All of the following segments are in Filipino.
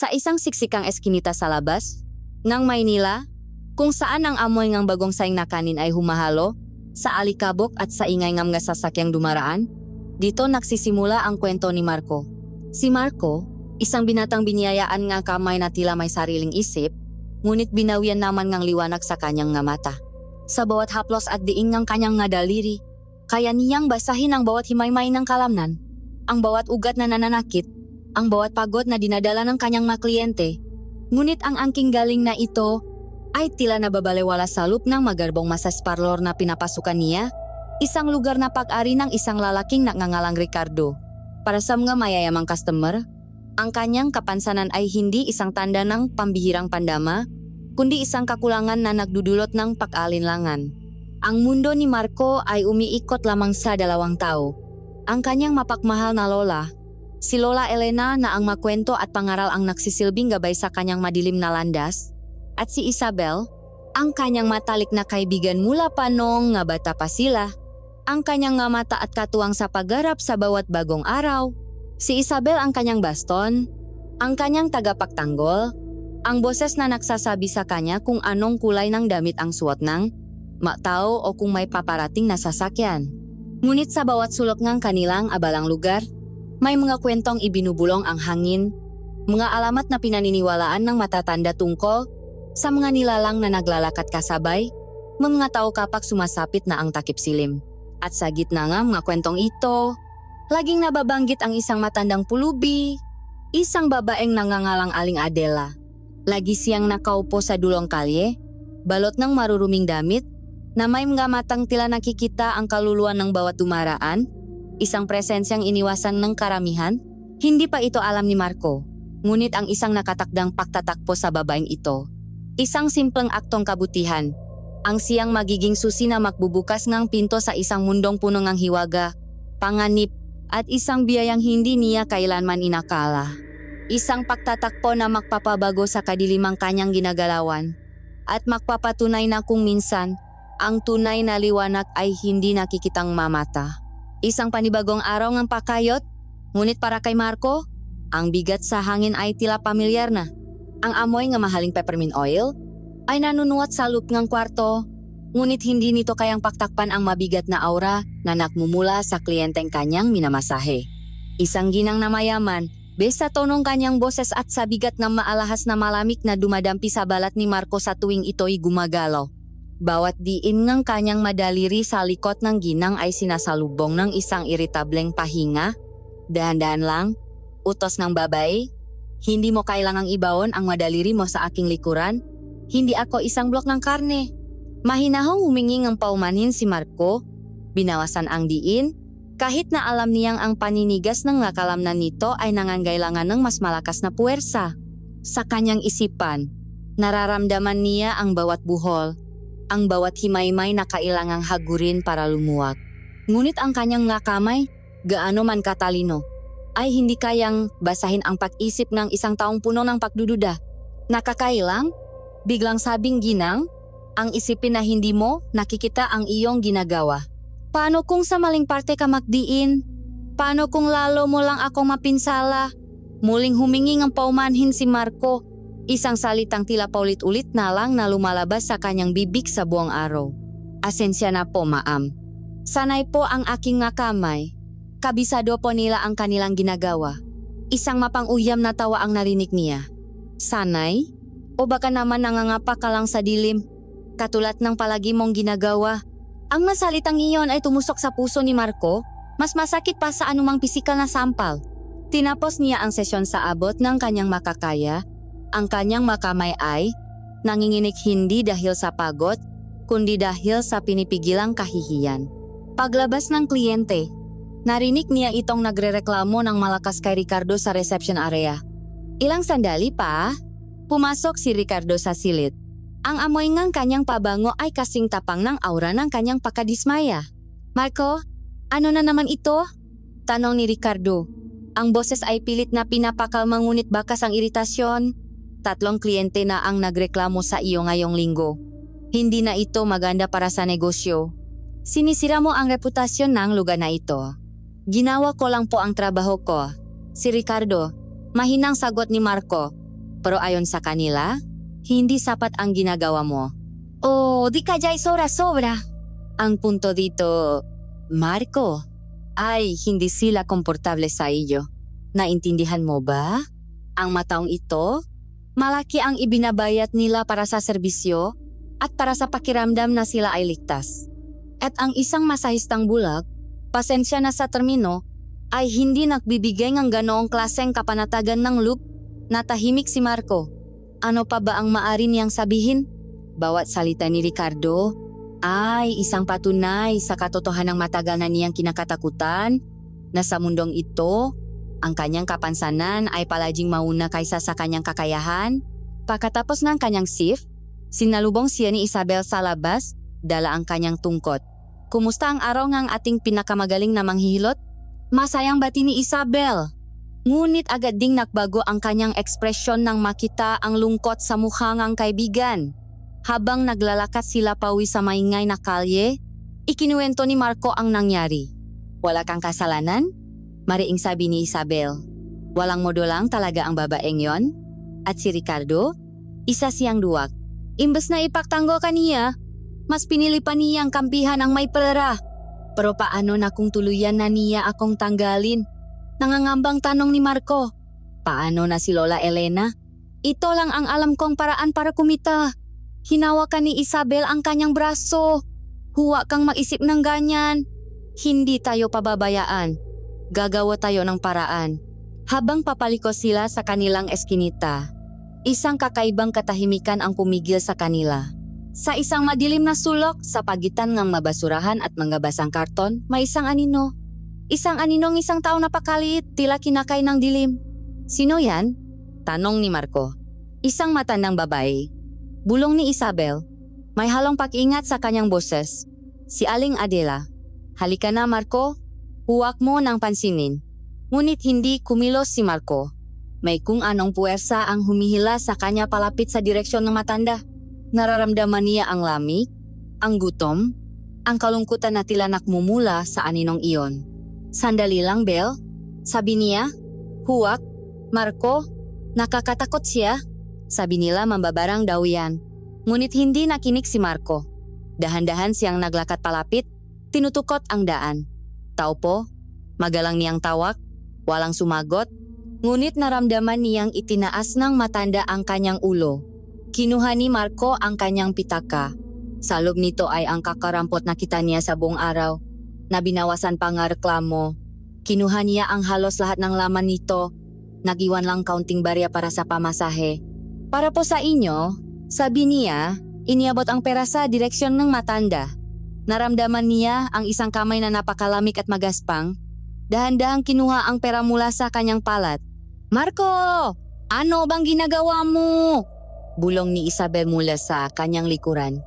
Sa isang siksikang eskinita sa labas, ng Maynila, kung saan ang amoy ng bagong saing na kanin ay humahalo, sa alikabok at sa ingay ng mga sasakyang dumaraan, dito nagsisimula ang kwento ni Marco. Si Marco, isang binatang biniyayaan nga kamay na tila may sariling isip, ngunit binawian naman ng liwanag sa kanyang nga mata. Sa bawat haplos at diing ng kanyang nga daliri, kaya niyang basahin ang bawat himaymay ng kalamnan, ang bawat ugat na nananakit, ang bawat pagod na dinadala ng kanyang mga kliyente. Ngunit ang angking galing na ito ay tila nababalewala sa loop ng magarbong massage parlor na pinapasukan niya, isang lugar na pag-ari ng isang lalaking nagngangalang Ricardo. Para sa mga mayayamang customer, ang kanyang kapansanan ay hindi isang tanda ng pambihirang pandama, kundi isang kakulangan na nagdudulot ng pag-alinlangan. Ang mundo ni Marco ay umiikot lamang sa dalawang tao. Ang kanyang mapagmahal na lola, si Lola Elena na ang makwento at pangaral ang nagsisilbing gabay sa kanyang madilim na landas, at si Isabel, ang kanyang matalik na kaibigan mula pa noong nga bata pa sila, ang kanyang nga mata at katuwang sa paggarap sa bawat bagong araw. Si Isabel ang kanyang baston, ang kanyang tagapagtanggol, ang boses na nagsasabi sa kanya kung anong kulay ng damit ang suot ng matao o kung may paparating na sasakyan. Ngunit sa bawat sulok ng kanilang abalang lugar, may mga kwentong ibinubulong ang hangin, mga alamat na pinaniniwalaan ng matatanda tungkol sa mga nilalang na naglalakad kasabay, mga tao kapag sumasapit na ang takip silim. At sa gitna nga mga kwentong ito, laging nababanggit ang isang matandang pulubi, isang babaeng nangangalang Aling Adela. Lagi siyang nakaupo sa dulong kalye, balot ng maruruming damit, na may mga matang tila nakikita ang kaluluwa ng bawat dumaraan, isang presensyang iniwasan ng karamihan. Hindi pa ito alam ni Marco, ngunit ang isang nakatakdang pagtatakpo sa babaeng ito. Isang simpleng aktong kabutihan, ang siyang magiging susi na magbubukas ng pinto sa isang mundong puno ng hiwaga, panganib, at isang biyayang hindi niya kailanman inakala. Isang pagtatakpo na magpapabago sa kadilimang kanyang ginagalawan, at magpapatunay na kung minsan, ang tunay na liwanag ay hindi nakikitang mamata. Isang panibagong araw ng pakayot, ngunit para kay Marco, ang bigat sa hangin ay tila pamilyar na. Ang amoy ng mahaling peppermint oil ay nanunuot sa loob ng kwarto, ngunit hindi nito kayang paktakpan ang mabigat na aura na nakmumula sa kliyenteng kanyang minamasahe. Isang ginang na mayaman, bes sa tonong kanyang boses at sa bigat ng maalahas na malamig na dumadampi sa balat ni Marco sa tuwing ito'y gumagalaw. Bawat diin ng kanyang madaliri sa likod ng ginang ay sinasalubong ng isang iritableng pahinga. Dahan-dahan lang, utos ng babae, hindi mo kailangang ibaon ang madaliri mo sa aking likuran. Hindi ako isang blok ng karne. Mahinahong humingi ng paumanhin si Marco, binawasan ang diin, kahit na alam niyang ang paninigas ng nakalamnan nito ay nangangailangan ng mas malakas na puwersa. Sa kanyang isipan, nararamdaman niya ang bawat buhol, ang bawat himaymay na kailangang hagurin para lumuwag. Ngunit ang kanyang nga kamay, gaano man katalino, ay hindi kayang basahin ang pag-isip ng isang taong puno ng pagdududa. Nakakailang? Biglang sabing ginang, ang isipin na hindi mo nakikita ang iyong ginagawa. Paano kung sa maling parte ka magdiin? Paano kung lalo mo lang akong mapinsala? Muling humingi ng paumanhin si Marco, isang salitang tila paulit-ulit na lang na lumalabas sa kanyang bibig sa buong araw. Asensya na po, maam. Sanay po ang aking nga kamay. Kabisado po nila ang kanilang ginagawa. Isang mapang-uyam na tawa ang narinig niya. Sanay? O baka naman nangangapa ka lang sa dilim, katulad ng palagi mong ginagawa? Ang masalitang iyon ay tumusok sa puso ni Marco, mas masakit pa sa anumang pisikal na sampal. Tinapos niya ang sesyon sa abot ng kanyang makakaya. Ang kanyang makamay ay nanginginig hindi dahil sa pagod, kundi dahil sa pinipigilang kahihiyan. Paglabas ng kliyente, narinig niya itong nagrereklamo ng malakas kay Ricardo sa reception area. Ilang sandali pa, pumasok si Ricardo sa silid. Ang amoy ng kanyang pabango ay kasing tapang ng aura ng kanyang pakadismaya. Marco, ano na naman ito? Tanong ni Ricardo. Ang boses ay pilit na pinapakalma ngunit bakas ang iritasyon. 3 kliyente na ang nagreklamo sa iyo ngayong linggo. Hindi na ito maganda para sa negosyo. Sinisira mo ang reputasyon ng lugar na ito. Ginawa ko lang po ang trabaho ko. Si Ricardo, mahinang sagot ni Marco. Pero ayon sa kanila, hindi sapat ang ginagawa mo. Oh, di ka jay sobra-sobra. Ang punto dito, Marco, ay hindi sila komportable sa iyo. Naintindihan mo ba? Ang mataong ito, malaki ang ibinabayat nila para sa serbisyo at para sa pakiramdam na sila ay ligtas. At ang isang masahistang bulag, pasensya na sa termino, ay hindi nagbibigay ng ganoong klaseng kapanatagan ng loop. Natahimik si Marco. Ano pa ba ang maaari niyang sabihin? Bawat salita ni Ricardo ay isang patunay sa katotohanang matagal na niyang kinakatakutan na sa mundong ito, ang kanyang kapansanan ay palaging mauna kaysa sa kanyang kakayahan. Pagkatapos ng kanyang shift, sinalubong siya ni Isabel sa labas, dala ang kanyang tungkot. Kumusta ang araw ng ating pinakamagaling na manghihilot? Masayang bati ni Isabel. Ngunit agad ding nagbago ang kanyang ekspresyon nang makita ang lungkot sa mukha ng kaibigan. Habang naglalakad sila pauwi sa maingay na kalye, ikinuwento ni Marco ang nangyari. Wala kang kasalanan? Mariing sabi ni Isabel. Walang modo lang talaga ang babaeng yon. At si Ricardo, isa siyang duwag. Imbes na ipagtanggol ka niya, mas pinili pa niya ang kampihan ang may pera. Pero paano na kung tuluyan na niya akong tanggalin? Nangangambang tanong ni Marco. Paano na si Lola Elena? Ito lang ang alam kong paraan para kumita. Hinawakan ni Isabel ang kanyang braso. Huwag kang mag-isip ng ganyan. Hindi tayo pababayaan. Gagawa tayo ng paraan. Habang papaliko sila sa kanilang eskinita, isang kakaibang katahimikan ang pumigil sa kanila. Sa isang madilim na sulok sa pagitan ng mabasurahan at mga basang karton, may isang anino. Isang aninong isang tao na pakaliit, tila kinakay ng dilim. Sino yan? Tanong ni Marco. Isang matandang babae. Bulong ni Isabel. May halong pag-ingat sa kanyang boses. Si Aling Adela. Halika na Marco, huwag mo nang pansinin. Ngunit hindi kumilos si Marco. May kung anong puwersa ang humihila sa kanya palapit sa direksyon ng matanda. Nararamdaman niya ang lamig, ang gutom, ang kalungkutan na tila nakmumula sa aninong iyon. Sandali lang, Bel. Sabi niya, huwag, Marco, nakakatakot siya. Sabi nila mambabarang daw yan. Ngunit hindi nakinig si Marco. Dahan-dahan siyang naglakad palapit, tinutukot ang daan. Tao po, magalang niyang tawag, walang sumagot. Ngunit naramdaman niyang itinaas ng matanda ang kanyang ulo. Kinuha ni Marco ang kanyang pitaka. Sa loob nito ay ang kakarampot na kita niya sa buong araw, na binawasan pa nga reklamo. Kinuha niya ang halos lahat ng laman nito, nag-iwan lang kaunting barya para sa pamasahe. Para po sa inyo, sabi niya, iniabot ang pera sa direksyon ng matanda. Naramdaman niya ang isang kamay na napakalamig at magaspang. Dahan-dahang kinuha ang pera mula sa kanyang palat. Marco! Ano bang ginagawa mo? Bulong ni Isabel mula sa kanyang likuran.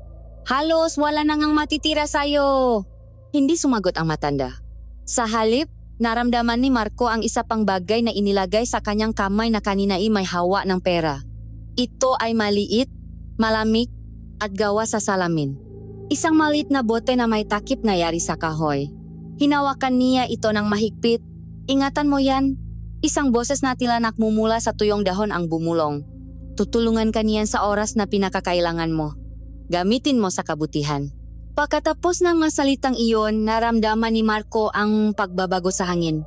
Halos wala na ngang matitira sa'yo. Hindi sumagot ang matanda. Sa halip, naramdaman ni Marco ang isa pang bagay na inilagay sa kanyang kamay na kanina ay may hawa ng pera. Ito ay maliit, malamig, at gawa sa salamin. Isang maliit na bote na may takip na yari sa kahoy. Hinawakan niya ito ng mahigpit. Ingatan mo yan. Isang boses na tila nakmumula sa tuyong dahon ang bumulong. Tutulungan ka niyan sa oras na pinakakailangan mo. Gamitin mo sa kabutihan. Pagkatapos ng mga salitang iyon, naramdaman ni Marco ang pagbabago sa hangin.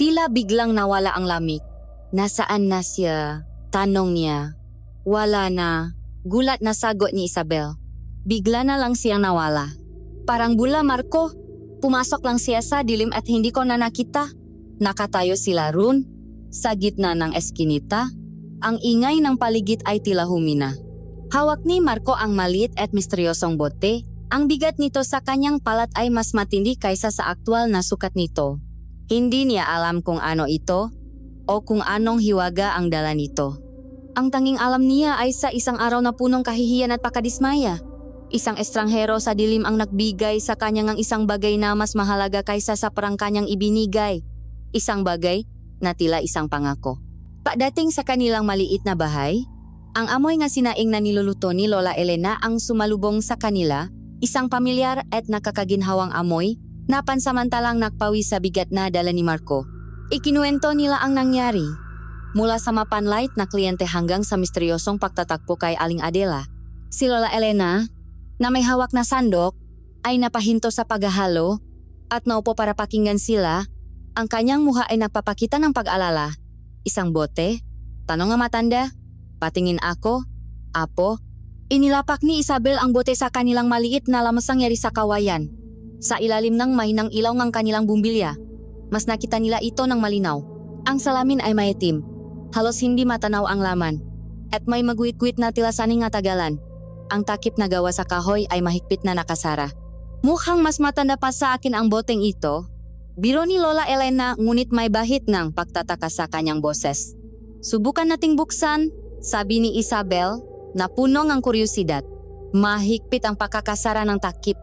Tila biglang nawala ang lamig. Nasaan na siya? Tanong niya. Wala na. Gulat na sagot ni Isabel. Bigla na lang siyang nawala. Parang bula, Marco. Pumasok lang siya sa dilim at hindi ko na nakita. Nakatayo sila roon, sa gitna ng eskinita. Ang ingay ng paligid ay tila humina. Hawak ni Marco ang maliit at misteryosong bote. Ang bigat nito sa kanyang palat ay mas matindi kaysa sa aktwal na sukat nito. Hindi niya alam kung ano ito o kung anong hiwaga ang dala nito. Ang tanging alam niya ay sa isang araw na punong kahihiyan at pakadismaya. Isang estranghero sa dilim ang nagbigay sa kanya ng isang bagay na mas mahalaga kaysa sa parang kanyang ibinigay. Isang bagay na tila isang pangako. Pagdating sa kanilang maliit na bahay, ang amoy nga sinaing na niluluto ni Lola Elena ang sumalubong sa kanila, isang pamilyar at nakakaginhawang amoy na pansamantalang nakpawi sa bigat na dala ni Marco. Ikinuwento nila ang nangyari. Mula sa mapanlait na kliyente hanggang sa misteryosong pagtatakbo kay Aling Adela, si Lola Elena, na may hawak na sandok, ay napahinto sa paghahalo at naupo para pakinggan sila. Ang kanyang muha ay nagpapakita ng pag-alala. Isang bote? Tanong ang matanda. Patingin ako. Apo. Inilapak ni Isabel ang bote sa kanilang maliit na lamasang yari sa kawayan. Sa ilalim ng mahinang ilaw ng kanilang bumbilya, mas nakita nila ito ng malinaw. Ang salamin ay maitim. Halos hindi matanaw ang laman. At may maguit-guit na tilasaning nga tagalan. Ang takip na gawa sa kahoy ay mahigpit na nakasara. Mukhang mas matanda pa sa akin ang boteng ito. Biro ni Lola Elena, ngunit may bahid ng pagtataka sa kanyang boses. Subukan nating buksan, sabi ni Isabel, na puno ng kuryosidad. Mahigpit ang pagkakasara ng takip.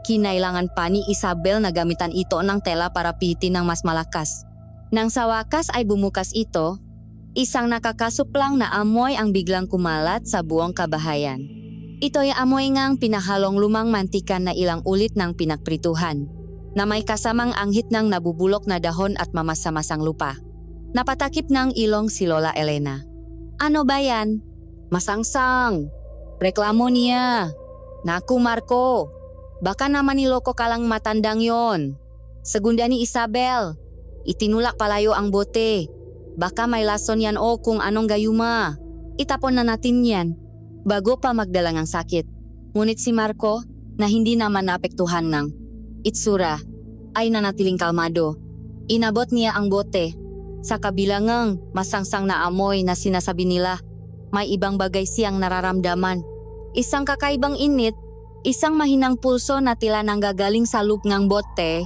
Kinailangan pa ni Isabel na gamitan ito ng tela para pihitin ng mas malakas. Nang sa wakas ay bumukas ito, isang nakakasuplang na amoy ang biglang kumalat sa buong kabahayan. Ito'y amoy ngang pinahalong lumang mantika na ilang ulit ng pinagprituhan, na may kasamang anghit ng nabubulok na dahon at mamasa-masang lupa. Napatakip ng ilong si Lola Elena. Ano ba yan? Masangsang. Reklamo niya. Naku Marco, baka naman niloko ka lang matandang yon. Segunda ni Isabel, itinulak palayo ang bote. Baka may lason yan o kung anong gayuma. Itapon na natin yan, bago pa magdala ng sakit. Ngunit si Marco, na hindi naman naapektuhan ng itsura, ay nanatiling kalmado. Inabot niya ang bote. Sa kabilangang masangsang na amoy na sinasabi nila, may ibang bagay siyang nararamdaman. Isang kakaibang init, isang mahinang pulso na tila nanggagaling sa loob ng bote,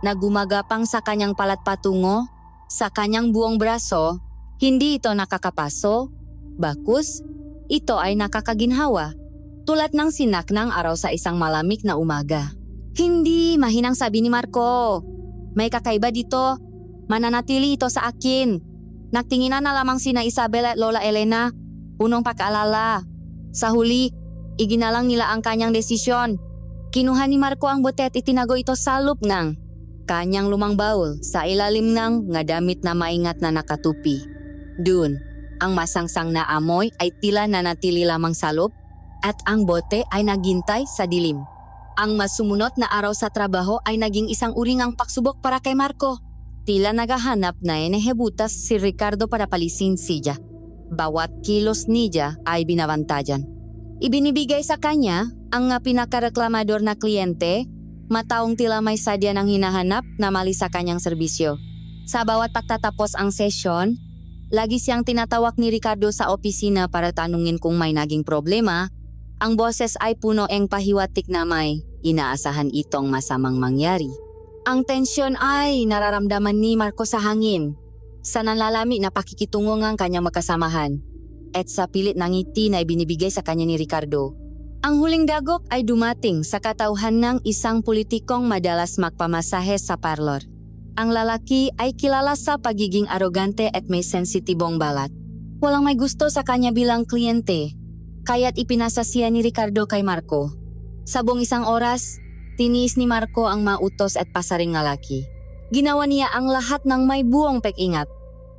na gumagapang sa kanyang palat patungo, sa kanyang buong braso. Hindi ito nakakapaso, bakus, ito ay nakakaginhawa, tulad ng sinak ng araw sa isang malamig na umaga. Hindi, mahinang sabi ni Marco. May kakaiba dito, mananatili ito sa akin. Nagtinginan na lamang sina Isabel at Lola Elena, punong pag-alala. Sa huli, iginalang nila ang kanyang desisyon. Kinuha ni Marco ang bote at itinago ito sa loob ng kanyang lumang baul sa ilalim ng nga damit na maingat na nakatupi. Dun, ang masangsang na amoy ay tila nanatili lamang sa loob at ang bote ay naghintay sa dilim. Ang masumunod na araw sa trabaho ay naging isang uringang pagsubok para kay Marco. Tila naghahanap na enehebutas si Ricardo para palisin siya. Bawat kilos niya ay binabantayan. Ibinibigay sa kanya ang pinakareklamador na kliyente, mataong tila may sadya ng hinahanap na mali sa kanyang serbisyo. Sa bawat pagtatapos ang sesyon, lagi siyang tinatawag ni Ricardo sa opisina para tanungin kung may naging problema. Ang boses ay puno ng pahiwatig na may inaasahan itong masamang mangyari. Ang tensyon ay nararamdaman ni Marco sa hangin, sa nalalami na pakikitungo ng kanyang magkasamahan, at sa pilit ng ngiti na ibinibigay sa kanya ni Ricardo. Ang huling dagok ay dumating sa katauhan ng isang politikong madalas magpamasahe sa parlor. Ang lalaki ay kilala sa pagiging arogante at may sensitibong balat. Walang may gusto sa kanya bilang kliyente, kaya't ipinasa siya ni Ricardo kay Marco. Sa buong isang oras, tiniis ni Marco ang mautos at pasaring lalaki. Ginawa niya ang lahat ng may buong pag-ingat.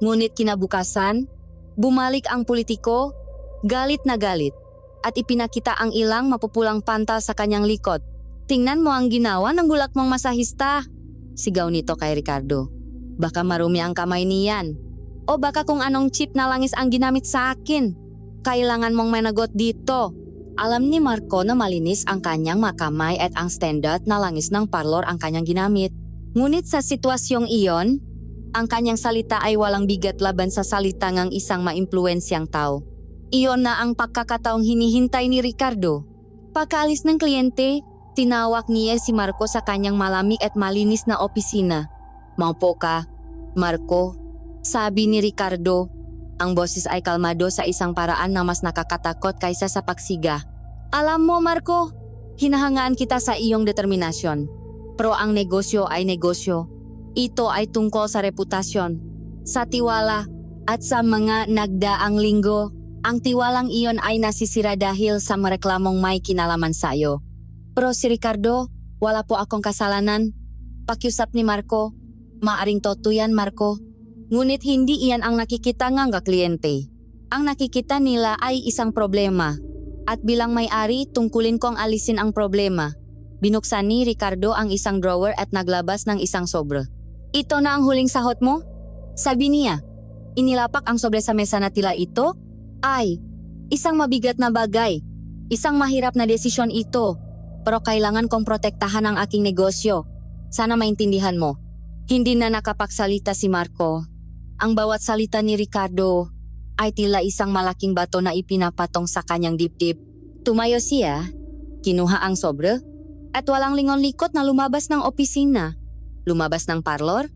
Ngunit kinabukasan, bumalik ang politiko, galit na galit, at ipinakita ang ilang mapupulang panta sa kanyang likod. Tingnan mo ang ginawa ng bulak mong masahista, sigaw nito kay Ricardo. Baka marumi ang kamay niyan. O baka kung anong chip na langis ang ginamit sa akin. Kailangan mong managot dito. Alam ni Marco na malinis ang kanyang makamay at ang standard na langis ng parlor ang kanyang ginamit. Ngunit sa sitwasyong iyon, ang kanyang salita ay walang bigat laban sa salita ng isang maimpluwensyang tao. Iyon na ang pagkakataong hinihintay ni Ricardo. Pagkaalis ng kliyente, tinawag niya si Marco sa kanyang malamig at malinis na opisina. Maupo ka, Marco, sabi ni Ricardo. Ang boses ay kalmado sa isang paraan na mas nakakatakot kaysa sa pagsiga. Alam mo Marco, hinahangaan kita sa iyong determinasyon. Pero ang negosyo ay negosyo. Ito ay tungkol sa reputasyon, sa tiwala, at sa mga nagdaang linggo. Ang tiwalang iyon ay nasisira dahil sa mereklamong may kinalaman sa iyo. Pero si Ricardo, wala po akong kasalanan. Pakiusap ni Marco, maaring totoo yan Marco. Ngunit hindi iyan ang nakikita ng kliyente. Ang nakikita nila ay isang problema. At bilang may-ari, tungkulin kong alisin ang problema. Binuksan ni Ricardo ang isang drawer at naglabas ng isang sobre. Ito na ang huling sahot mo? Sabi niya. Inilapak ang sobre sa mesa na tila ito ay isang mabigat na bagay. Isang mahirap na desisyon ito. Pero kailangan kong protektahan ang aking negosyo. Sana maintindihan mo. Hindi na nakapagsalita si Marco. Ang bawat salita ni Ricardo ay tila isang malaking bato na ipinapatong sa kanyang dibdib. Tumayo siya, kinuha ang sobre, at walang lingon-likot na lumabas ng opisina, lumabas ng parlor,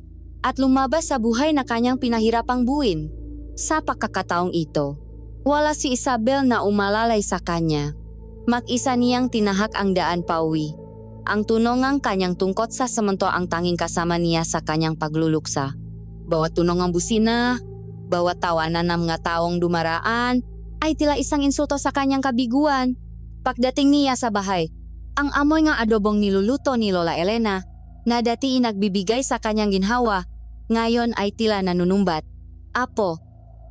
at lumabas sa buhay na kanyang pinahirapang buuin. Sa pagkakataong ito, wala si Isabel na umalalay sa kanya. Mag-isa niyang tinahak ang daan pauwi. Ang tunongang kanyang tungkot sa semento ang tanging kasama niya sa kanyang pagluluksa. Bawat tunong ng busina, bawat tawanan ng mga taong dumaraan, ay tila isang insulto sa kanyang kabiguan. Pagdating niya sa bahay, ang amoy ng adobong niluluto ni Lola Elena, na dati inagbibigay sa kanyang ginhawa, ngayon ay tila nanunumbat. Apo,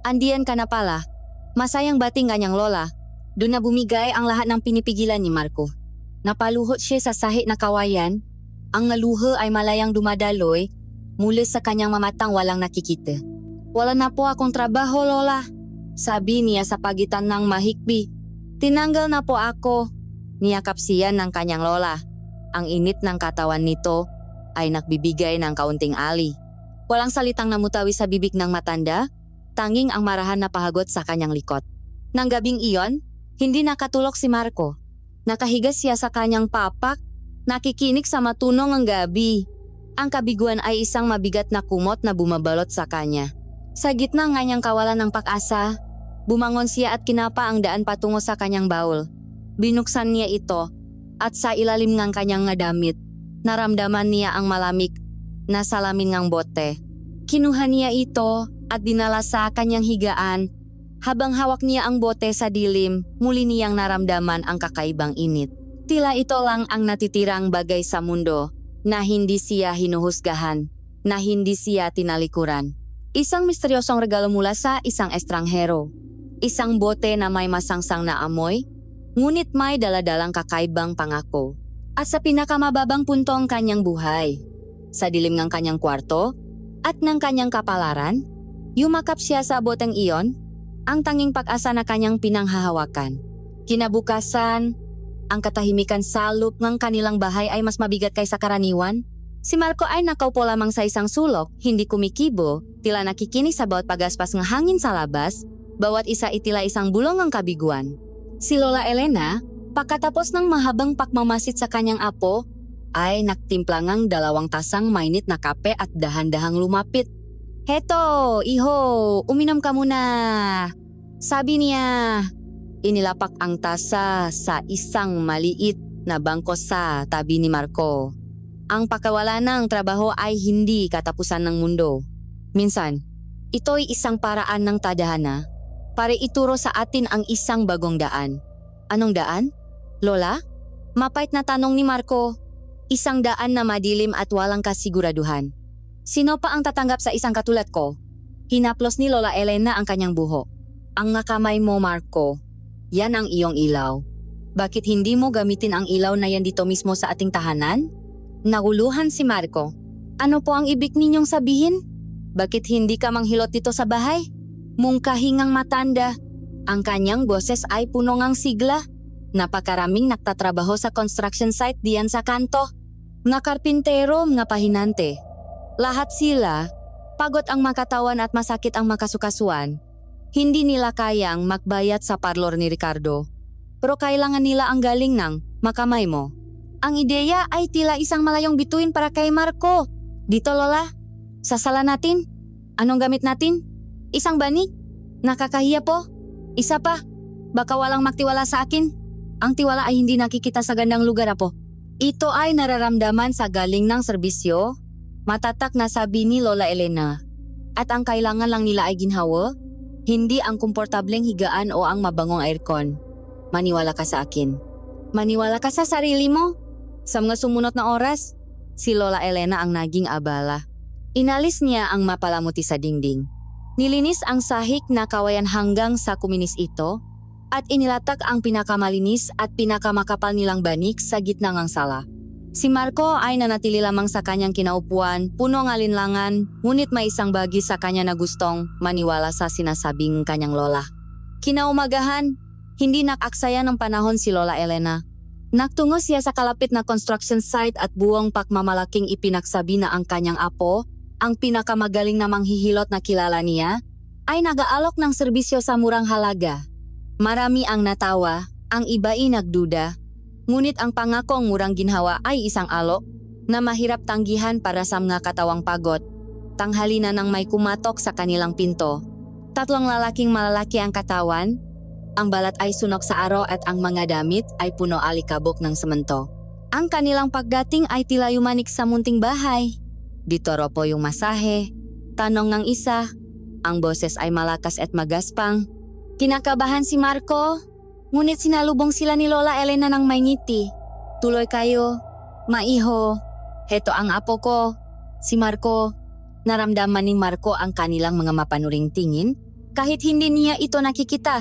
andiyan ka na pala. Masayang bating kanyang lola. Doon na bumigay ang lahat ng pinipigilan ni Marco. Napaluhot siya sa sahi na kawayan. Ang naluha ay malayang dumadaloy mula sa kanyang mamatang walang nakikita. Wala na po akong trabaho, Lola. Sabi niya sa pagitan ng mahikbi. Tinanggal na po ako. Niyakap siya ng kanyang lola. Ang init ng katawan nito ay nagbibigay ng kaunting ali. Walang salitang namutawi sa bibig ng matanda, tanging ang marahan na pahagot sa kanyang likod. Nang gabing iyon, hindi nakatulog si Marco. Nakahiga siya sa kanyang papak, nakikinig sa matunong ng gabi. Ang kabiguan ay isang mabigat na kumot na bumabalot sa kanya. Sa gitna ng kanyang kawalan ng pag-asa, bumangon siya at kinapa ang daan patungo sa kanyang baul. Binuksan niya ito at sa ilalim ng kanyang damit, naramdaman niya ang malamig na salamin ng bote. Kinuha niya ito at dinala sa kanyang higaan. Habang hawak niya ang bote sa dilim, muli niyang naramdaman ang kakaibang init. Tila ito lang ang natitirang bagay sa mundo na hindi siya hinuhusgahan, na hindi siya tinalikuran. Isang misteryosong regalo mula sa isang estranghero. Isang bote na may masangsang na amoy, ngunit may daladalang kakaibang pangako. At sa pinakamababang punto ng kanyang buhay, sa dilim ng kanyang kwarto at ng kanyang kapalaran, yumakap siya sa boteng iyon, ang tanging pag-asa na kanyang pinanghahawakan. Kinabukasan, ang katahimikan sa loob ng kanilang bahay ay mas mabigat kaysa karaniwan. Si Marco ay nakaupo lamang sa isang sulok, hindi kumikibo, tila nakikinig sa bawat pagaspas ng hangin sa labas, bawat isa itila isang bulong ng kabiguan. Si Lola Elena, pagkatapos ng mahabang pagmamasid sa kanyang apo, ay nagtimpla ng 2 tasang mainit na kape at dahan-dahang lumapit. Heto, iho, uminom ka muna. Sabi niya. Inilapak ang tasa sa isang maliit na bangko sa tabi ni Marco. Ang pagkawala ng trabaho ay hindi katapusan ng mundo. Minsan, ito'y isang paraan ng tadhana para ituro sa atin ang isang bagong daan. Anong daan? Lola? Mapait na tanong ni Marco. Isang daan na madilim at walang kasiguraduhan. Sino pa ang tatanggap sa isang katulad ko? Hinaplos ni Lola Elena ang kanyang buhok. Ang nakamay mo, Marco. Yan ang iyong ilaw. Bakit hindi mo gamitin ang ilaw na yan dito mismo sa ating tahanan? Naguluhan si Marco. Ano po ang ibig ninyong sabihin? Bakit hindi ka manghilot dito sa bahay? Mungkahingang matanda. Ang kanyang boses ay puno ng sigla. Napakaraming nagtatrabaho sa construction site diyan sa kanto. Nga karpintero, nga pahinante. Lahat sila, pagod ang makatawan at masakit ang makasukasuan. Hindi nila kayang magbayad sa parlor ni Ricardo. Pero kailangan nila ang galing ng makamay mo. Ang ideya ay tila isang malayong bituin para kay Marco. Dito, Lola. Sa sala natin. Anong gamit natin? Isang banig? Nakakahiya po. Isa pa. Baka walang magtiwala sa akin. Ang tiwala ay hindi nakikita sa gandang lugar, apo. Ito ay nararamdaman sa galing ng serbisyo. Matatak na sabi ni Lola Elena. At ang kailangan lang nila ay ginhawa, hindi ang komportableng higaan o ang mabangong aircon. Maniwala ka sa akin. Maniwala ka sa sarili mo. Sa mga sumunod na oras, si Lola Elena ang naging abala. Inalis niya ang mapalamuti sa dingding. Nilinis ang sahig na kawayan hanggang sa kuminis ito at inilatak ang pinakamalinis at pinakamakapal nilang banik sa gitna ng sala. Si Marco ay nanatili lamang sa kanyang kinaupuan, puno ng alinlangan, ngunit may isang bagay sa kanya na gustong maniwala sa sinasabing kanyang lola. Kinaumagahan, hindi nakaksaya ng panahon si Lola Elena. Nagtungo siya sa kalapit na construction site at buong pagmamalaking ipinagsabi na ang kanyang apo, ang pinakamagaling na manghihilot na kilala niya, ay nag-aalok ng serbisyo sa murang halaga. Marami ang natawa, ang iba ay nagduda. Ngunit ang pangakong murang ginhawa ay isang alok na mahirap tanggihan para sa mga katawang pagod. Tanghali na nang may kumatok sa kanilang pinto. 3 lalaking malalaki ang katawan, ang balat ay sunok sa araw at ang mga damit ay puno alikabok ng semento. Ang kanilang pagdating ay tila yumanik sa munting bahay. Dito raw po yung masahe. Tanong ng isa, ang boses ay malakas at magaspang. Kinakabahan si Marco. Ngunit sinalubong sila ni Lola Elena ng may ngiti. Tuloy kayo, maiho. Heto ang apo ko, si Marco. Naramdaman ni Marco ang kanilang mga mapanuring tingin kahit hindi niya ito nakikita.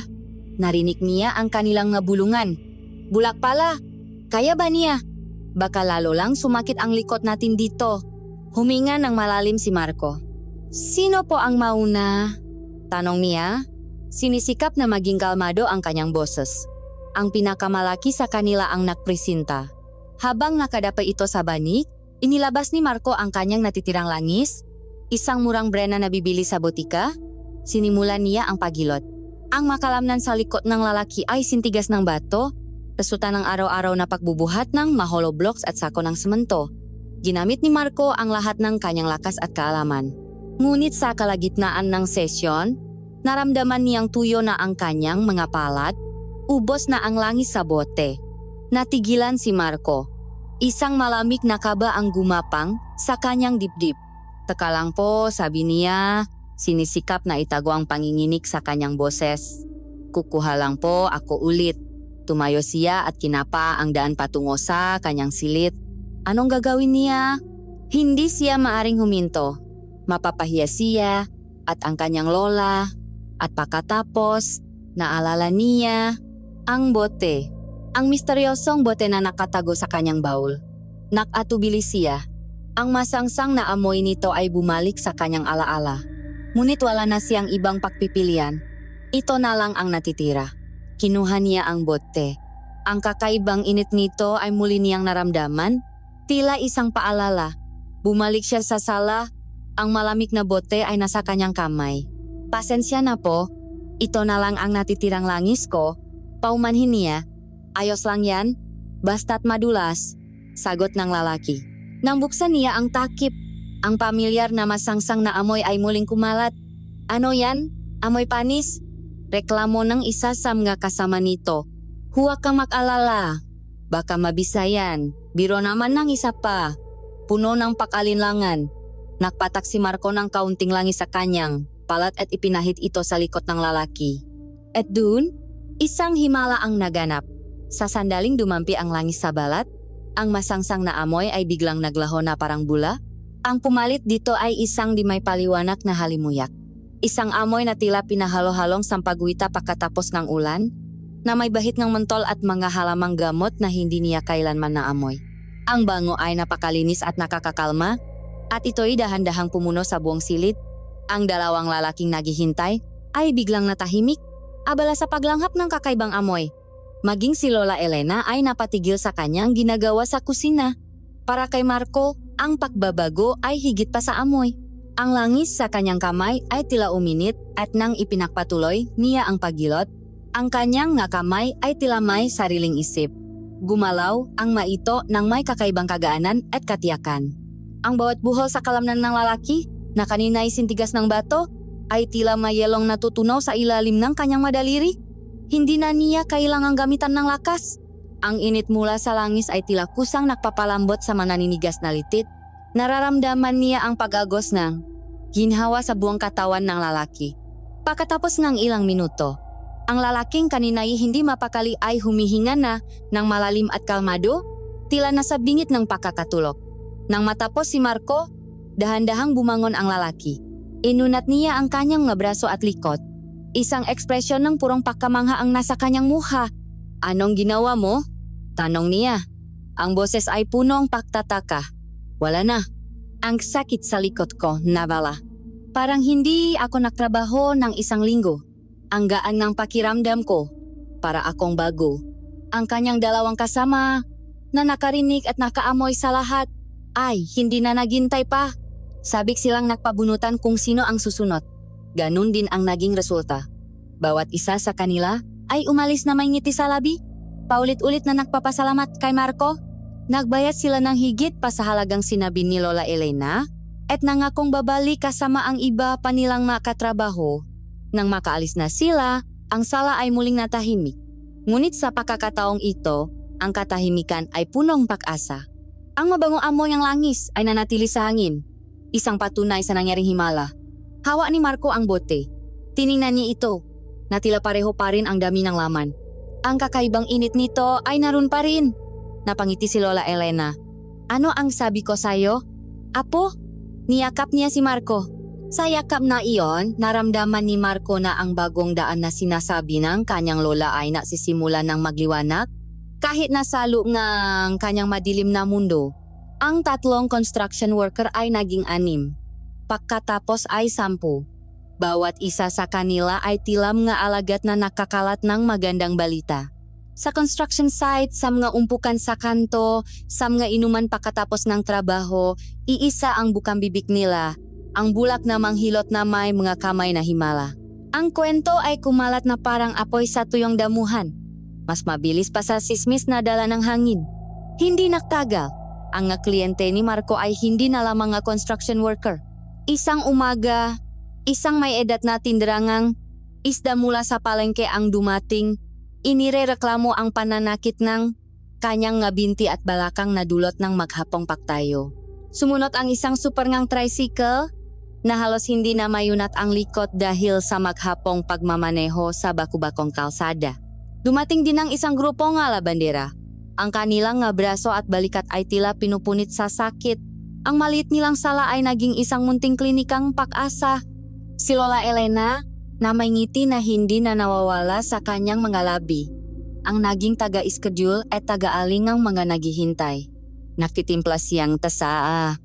Narinig niya ang kanilang ngabulungan. Bulak pala, kaya ba niya? Baka lalo lang sumakit ang likod natin dito. Huminga ng malalim si Marco. Sino po ang mauna? Tanong niya. Sinisikap na maging kalmado ang kanyang boses. Ang pinakamalaki sa kanila ang nagpresinta. Habang nakadapa ito sa banik, inilabas ni Marco ang kanyang natitirang langis, isang murang brena na bibili sa botika. Sinimulan niya ang pagilot. Ang makalamnan sa likod ng lalaki ay sintigas ng bato, resulta ng araw-araw na pagbubuhat ng maholo blocks at sako ng semento. Ginamit ni Marco ang lahat ng kanyang lakas at kaalaman. Ngunit sa kalagitnaan ng sesyon, naramdaman niyang tuyo na ang kanyang mga palad, ubos na ang langis sa bote. Natigilan si Marco. Isang malamig na kaba ang gumapang sa kanyang dibdib. Teka lang po, sabi niya, sinisikap na itago ang panginginig sa kanyang boses. Kukuha lang po, ako ulit. Tumayo siya at kinapa ang daan patungo sa kanyang silid. Anong gagawin niya? Hindi siya maaring huminto. Mapapahiya siya at ang kanyang lola. At pagkatapos, naalala niya ang bote. Ang misteryosong bote na nakatago sa kanyang baul. Nakatubili siya. Ang masangsang na amoy nito ay bumalik sa kanyang alaala. Ngunit wala na siyang ibang pagpipilian. Ito na lang ang natitira. Kinuha niya ang bote. Ang kakaibang init nito ay muli niyang naramdaman. Tila isang paalala. Bumalik siya sa sala. Ang malamig na bote ay nasa kanyang kamay. Pasensya na po, ito na lang ang natitirang langis ko. Paumanhin niya. Ayos lang yan, basta't madulas, sagot ng lalaki. Nang buksan niya ang takip, ang pamilyar na masangsang na amoy ay muling kumalat. Ano yan? Amoy panis? Reklamo ng isa sa mga kasama nito. Huwag kang mag-alala. Baka mabisayan. Biro naman ng isa pa. Puno ng pakalinlangan. Nakpatak si Marco ng kaunting langis sa kanyang palat at ipinahid ito sa likod ng lalaki. At dun, isang himala ang naganap. Sa sandaling dumampi ang langis sa balat, ang masangsang na amoy ay biglang naglaho na parang bula. Ang pumalit dito ay isang di may paliwanag na halimuyak. Isang amoy na tila pinahalo-halong sampagwita pagkatapos ng ulan, na may bahit ng mentol at mga halamang gamot na hindi niya kailanman naamoy. Ang bango ay napakalinis at nakakakalma, at ito'y dahan-dahang pumuno sa buong silid. Ang dalawang lalaking naghihintay ay biglang natahimik, abala sa paglanghap ng kakaibang amoy. Maging si Lola Elena ay napatigil sa kanyang ginagawa sa kusina. Para kay Marco, ang pagbabago ay higit pa sa amoy. Ang langis sa kanyang kamay ay tila uminit at nang ipinagpatuloy niya ang pagilot, ang kanyang nga kamay ay tila may sariling isip. Gumalaw ang maito ng may kakaibang kagaanan at katiyakan. Ang bawat buhol sa kalamnan ng lalaki na kanina'y sintigas ng bato ay tila mayelong natutunaw sa ilalim ng kanyang madaliri. Hindi na niya kailangang gamitan ng lakas. Ang init mula sa langis ay tila kusang nagpapalambot sa mananinigas na litit. Nararamdaman niya ang pag-agos ng ginhawa sa buong katawan ng lalaki. Pagkatapos ng ilang minuto, ang lalaking kanina'y hindi mapakali ay humihinga na ng malalim at kalmado, tila nasa bingit ng pakakatulog. Nang matapos si Marco, Dahan-dahang bumangon ang lalaki. Inunat niya ang kanyang nga braso at likod. Isang ekspresyon ng purong pagkamangha ang nasa kanyang muha. Anong ginawa mo? Tanong niya. Ang boses ay punong pagtataka. Wala na. Ang sakit sa likod ko, nabala. Parang hindi ako nagtrabaho ng isang linggo. Ang gaan ng pakiramdam ko. Para akong bago. Ang kanyang dalawang kasama na nakarinig at nakaamoy sa lahat ay hindi na naghintay pa. Sabik silang nagpabunutan kung sino ang susunod. Ganun din ang naging resulta. Bawat isa sa kanila ay umalis na may ngiti sa labi. Paulit-ulit na nagpapasalamat kay Marco. Nagbayad sila ng higit pa sa halagang sinabi ni Lola Elena at nangakong babalik kasama ang iba pa nilang makatrabaho. Nang makaalis na sila, ang sala ay muling natahimik. Ngunit sa pagkakataong ito, ang katahimikan ay punong pag-asa. Ang mabangong amoy ng langis ay nanatili sa hangin. Isang patunay sa nangyaring himala. Hawak ni Marco ang bote. Tiningnan niya ito. Na tila pareho pa rin ang dami ng laman. Ang kakaibang init nito ay naroon pa rin. Napangiti si Lola Elena. Ano ang sabi ko sa'yo? Apo? Niyakap niya si Marco. Sa yakap na iyon, naramdaman ni Marco na ang bagong daan na sinasabi ng kanyang lola ay nagsisimula ng magliwanag. Kahit nasalo ng kanyang madilim na mundo, ang tatlong construction worker ay naging 6. Pagkatapos ay 10. Bawat isa sa kanila ay tilam nga alagat na nakakalat ng magandang balita. Sa construction site, sa mga umpukan sa kanto, sa mga inuman pagkatapos ng trabaho, iisa ang bukang bibig nila. Ang bulak na manghilot na may mga kamay na himala. Ang kwento ay kumalat na parang apoy sa tuyong damuhan. Mas mabilis pa sa sismis na dala ng hangin. Hindi nagtagal. Ang nga kliyente ni Marco ay hindi na lamang nga construction worker. Isang umaga, isang may edad na tindarangang isda mula sa palengke ang dumating. Inirereklamo ang pananakit ng kanyang nga binti at balakang nadulot ng maghapong paktayo. Sumunod ang isang super ngang tricycle na halos hindi na mayunat ang likod dahil sa maghapong pagmamaneho sa bakubakong kalsada. Dumating din ang isang grupo nga labandera. Ang kanilang nga braso at balikat ay tila pinupunit sa sakit. Ang maliit nilang sala ay naging isang munting klinikang pag-asa. Si Lola Elena na may ngiti na hindi na nawawala sa kanyang mga labi. Ang naging taga-schedule at taga-alingang mga naghihintay. Nakitimpla siyang tasa,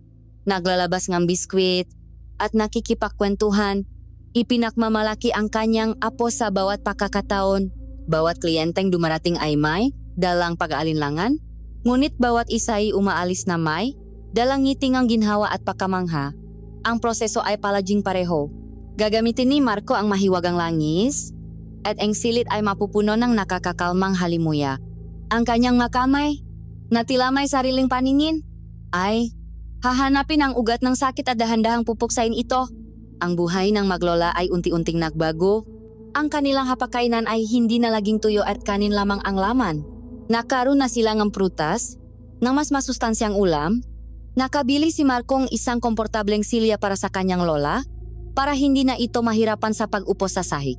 naglalabas ng biskwit, at nakikipagkwentuhan. Ipinakmamalaki ang kanyang apo sa bawat pagkakataon. Bawat kliyenteng dumarating ay may dalang pag-aalinlangan. Ngunit bawat isa ay umaalis na may dalang ngiting ang ginhawa at pagkamangha. Ang proseso ay palaging pareho. Gagamitin ni Marco ang mahiwagang langis at ang silit ay mapupuno ng nakakakalmang halimuyak. Ang kanyang makamay na tila may sariling paningin ay hahanapin ang ugat ng sakit at dahan-dahang pupuksain ito. Ang buhay ng maglola ay unti-unting nagbago. Ang kanilang hapakainan ay hindi na laging tuyo at kanin lamang ang laman. Nakaroon na sila ng prutas, ng mas masustansyang ulam. Nakabili si Marco ng isang komportableng silya para sa kanyang lola para hindi na ito mahirapan sa pag-upo sa sahig.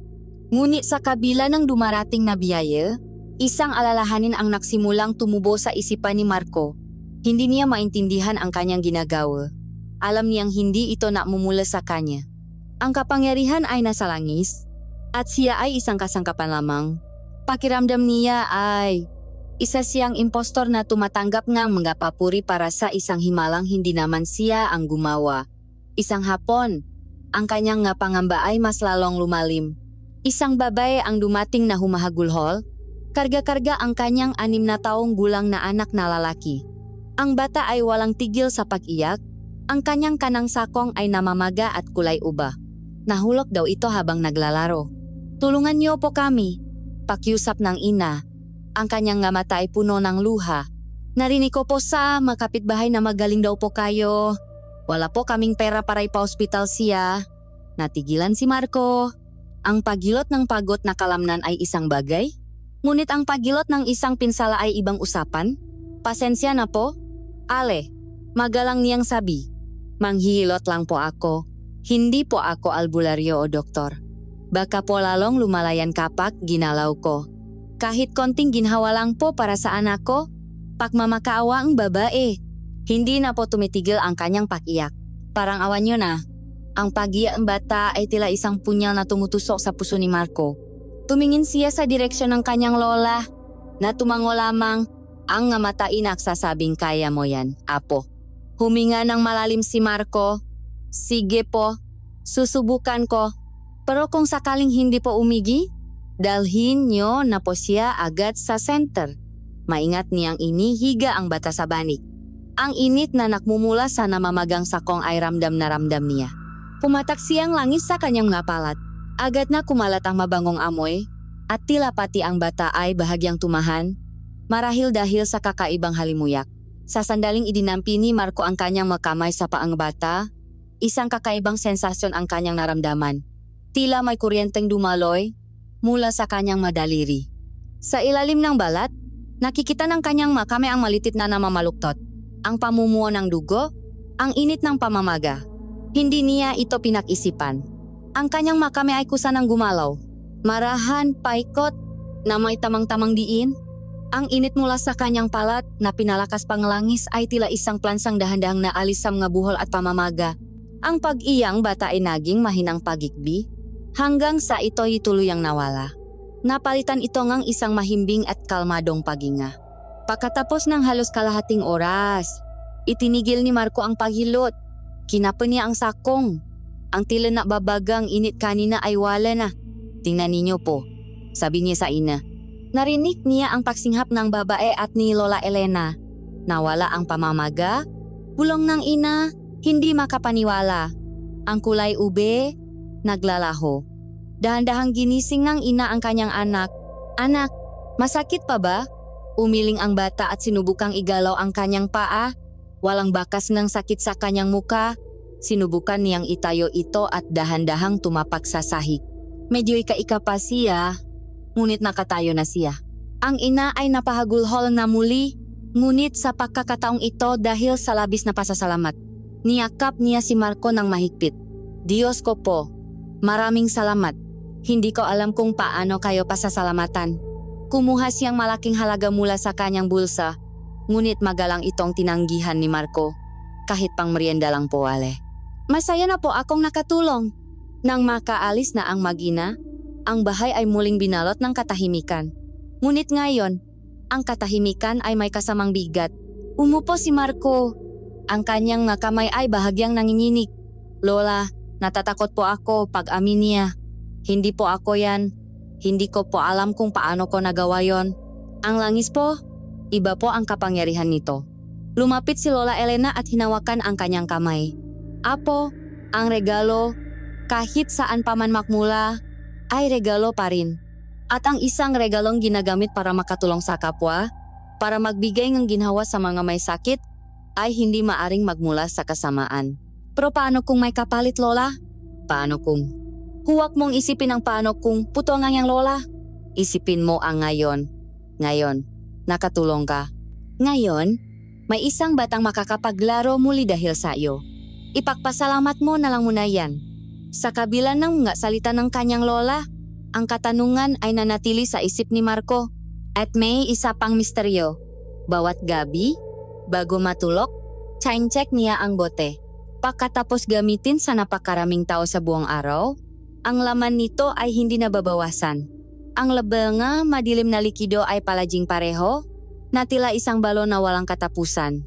Ngunit sa kabila ng dumarating na biyaya, isang alalahanin ang nagsimulang tumubo sa isipan ni Marco. Hindi niya maintindihan ang kanyang ginagawa. Alam niyang hindi ito namumula sa kanya. Ang kapangyarihan ay nasa langis at siya ay isang kasangkapan lamang. Pakiramdam niya ay isa siyang impostor na tumatanggap ng mga papuri para sa isang himalang hindi naman siya ang gumawa. Isang hapon, ang kanyang nga pangamba ay mas lalong lumalim. Isang babae ang dumating na humahagulhol. Karga-karga ang kanyang 6 na taong gulang na anak na lalaki. Ang bata ay walang tigil sa pag-iyak. Ang kanyang kanang sakong ay namamaga at kulay uba. Nahulog daw ito habang naglalaro. Tulungan niyo po kami. Pakiusap ng ina. Ang kanyang nga mata ay puno ng luha. Narinig ko po sa makapitbahay na magaling daw po kayo. Wala po kaming pera para ipa-hospital siya. Natigilan si Marco. Ang pagilot ng pagod na kalamnan ay isang bagay. Ngunit ang pagilot ng isang pinsala ay ibang usapan. Pasensya na po. Ale, magalang niyang sabi. Manghihilot lang po ako. Hindi po ako albularyo o doktor. Baka po lalong lumalayan kapag ginalaw ko. Kahit konting ginhawa lang po para sa anak ko. Pagmamakaawa ang babae. Hindi na po tumitigil ang kanyang pakiyak. parang awan yun ah. Ang paggiya ang bata ay tila isang punyal na tumutusok sa puso ni Marco. Tumingin siya sa direksyon ng kanyang lola na tumango lamang. Ang nga mata inagsasabing kaya mo yan, apo. Huminga ng malalim si Marco. Sige po, susubukan ko. Pero kung sakaling hindi po umigi, dalhin niyo na po siya agad sa center. Maingat niyang inihiga ang bata sa banig. Ang init na nakmumula sa namamagang sakong ay ramdam na ramdam niya. Pumatak siyang langis sa kanyang mga palat. Agad na kumalat ang mabangong amoy at tila pati ang bata ay bahagyang tumahan marahil dahil sa kakaibang halimuyak. Sa sandaling idinampi ni Marco ang kanyang makamay sa paang bata, isang kakaibang sensasyon ang kanyang naramdaman. Tila may kuryenteng dumaloy mula sa kanyang madaliri. Sa ilalim ng balat, nakikita ng kanyang makamay ang malitit na namamaluktot. Ang pamumuo ng dugo, ang init ng pamamaga. Hindi niya ito pinag-isipan. Ang kanyang makamay ay kusa ng gumalaw. Marahan, paikot, na may tamang-tamang diin. Ang init mula sa kanyang palat na pinalakas pang langis ay tila isang plansang dahan-dahang naalis sa mga buhol at pamamaga. Ang pag-iyang bata ay naging mahinang pagikbi hanggang sa ito'y tuluyang nawala. Napalitan ito ngang isang mahimbing at kalmadong paginga. Pagkatapos ng halos kalahating oras, itinigil ni Marco ang paghilot. Kinapa niya ang sakong. Ang tila na babagang init kanina ay wala na. Tingnan ninyo po, sabi niya sa ina. Narinig niya ang pagsinghap ng babae at ni Lola Elena. Nawala ang pamamaga. Bulong ng ina, hindi makapaniwala. Ang kulay ube, naglalaho. Dahan-dahang ginising ng ina ang kanyang anak. Anak, masakit pa ba? Umiling ang bata at sinubukang igalaw ang kanyang paa. Walang bakas ng sakit sa kanyang muka. Sinubukan niyang itayo ito at dahan-dahang tumapak sa sahig. Medyo ika-ika pa siya, ngunit nakatayo na siya. Ang ina ay napahagulhol na muli, ngunit sa pagkakataong ito dahil sa labis na pasasalamat. Niyakap niya si Marco ng mahigpit. Diyos ko po, maraming salamat. Hindi ko alam kung paano kayo pasasalamatan. Kumuha siyang malaking halaga mula sa kanyang bulsa, ngunit magalang itong tinanggihan ni Marco, kahit pang merienda lang po wale. Masaya na po akong nakatulong. Nang makaalis na ang mag-ina, ang bahay ay muling binalot ng katahimikan. Ngunit ngayon, ang katahimikan ay may kasamang bigat. Umupo si Marco. Ang kanyang mga kamay ay bahagyang nanginginig. Lola, natatakot po ako pag amin niya. Hindi po ako yan. Hindi ko po alam kung paano ko nagawa yon. Ang langis po, iba po ang kapangyarihan nito. Lumapit si Lola Elena at hinawakan ang kanyang kamay. Apo, ang regalo, kahit saan pa man makmula, ay regalo pa rin. At ang isang regalong ginagamit para makatulong sa kapwa, para magbigay ng ginhawa sa mga may sakit, ay hindi maaring magmula sa kasamaan. Pero paano kung may kapalit, Lola? Paano kung? Huwag mong isipin ang paano kung puto ang yang Lola. Isipin mo ang ngayon. Ngayon, nakatulong ka. Ngayon, may isang batang makakapaglaro muli dahil sa iyo. Ipagpasalamat mo na lang muna yan. Sa kabila ng mga salita ng kanyang lola, ang katanungan ay nanatili sa isip ni Marco. At may isa pang misteryo. Bawat gabi, bago matulog, check niya ang bote. Pagkatapos gamitin sa napakaraming tao sa buong araw, ang laman nito ay hindi nababawasan. Ang label nga madilim na likido ay palaging pareho, na tila isang balon na walang katapusan.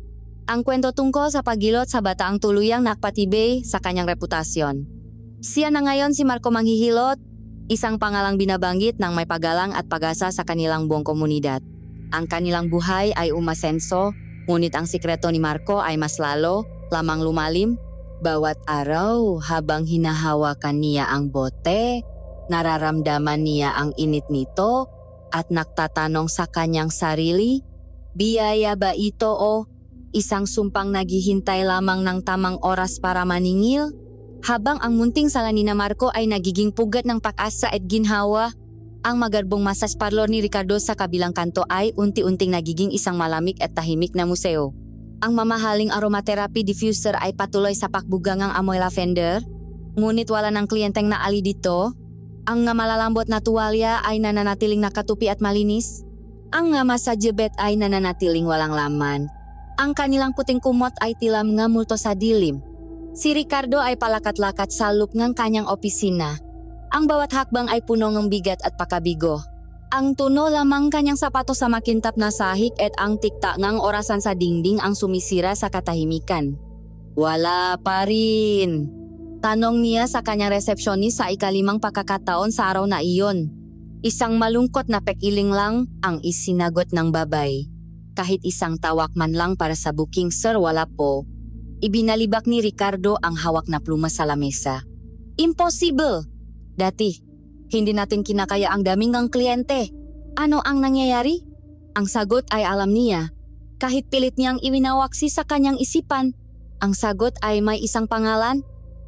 Ang kwento tungkol sa pagilot sa bataang tuluyang nakpatibay sa kanyang reputasyon. Siya na ngayon si Marco Manghihilot, isang pangalang binabanggit ng may paggalang at pag-asa sa kanilang buong komunidad. Ang kanilang buhay ay umasenso, ngunit ang sikreto ni Marco ay mas lalo, lamang lumalim. Bawat araw habang hinahawakan niya ang bote, nararamdaman niya ang init nito at nagtatanong sa kanyang sarili, biyaya ba ito o isang sumpang naghihintay lamang ng tamang oras para maningil? Habang ang munting sala ni Marco ay nagiging pugat ng pag-asa at ginhawa, ang magarbong massage parlor ni Ricardo sa kabilang kanto ay unti-unting nagiging isang malamig at tahimik na museo. Ang mamahaling aromatherapy diffuser ay patuloy sa pakbugangang amoy lavender, ngunit wala ng kliyenteng naali dito. Ang malalambot na tuwalya ay nananatiling nakatupi at malinis. Ang massage bed ay nananatiling walang laman. Ang kanilang puting kumot ay tila nga multo sa dilim. Si Ricardo ay palakat-lakat sa loob ng kanyang opisina. Ang bawat hakbang ay puno ng bigat at pakabigo. Ang tuno lamang kanyang sapato sa makintap na sahig at ang tiktak ng orasan sa dingding ang sumisira sa katahimikan. Wala pa rin. Tanong niya sa kanyang resepsyonis sa ikalimang pagkakataon sa araw na iyon. Isang malungkot na pekiling lang ang isinagot ng babay. Kahit isang tawak man lang para sa booking, sir, wala po. Ibinalibak ni Ricardo ang hawak na pluma sa lamesa. Impossible! Dati, hindi natin kinakaya ang daming ng kliyente. Ano ang nangyayari? Ang sagot ay alam niya. Kahit pilit niyang iwinawaksi sa kanyang isipan, ang sagot ay may isang pangalan,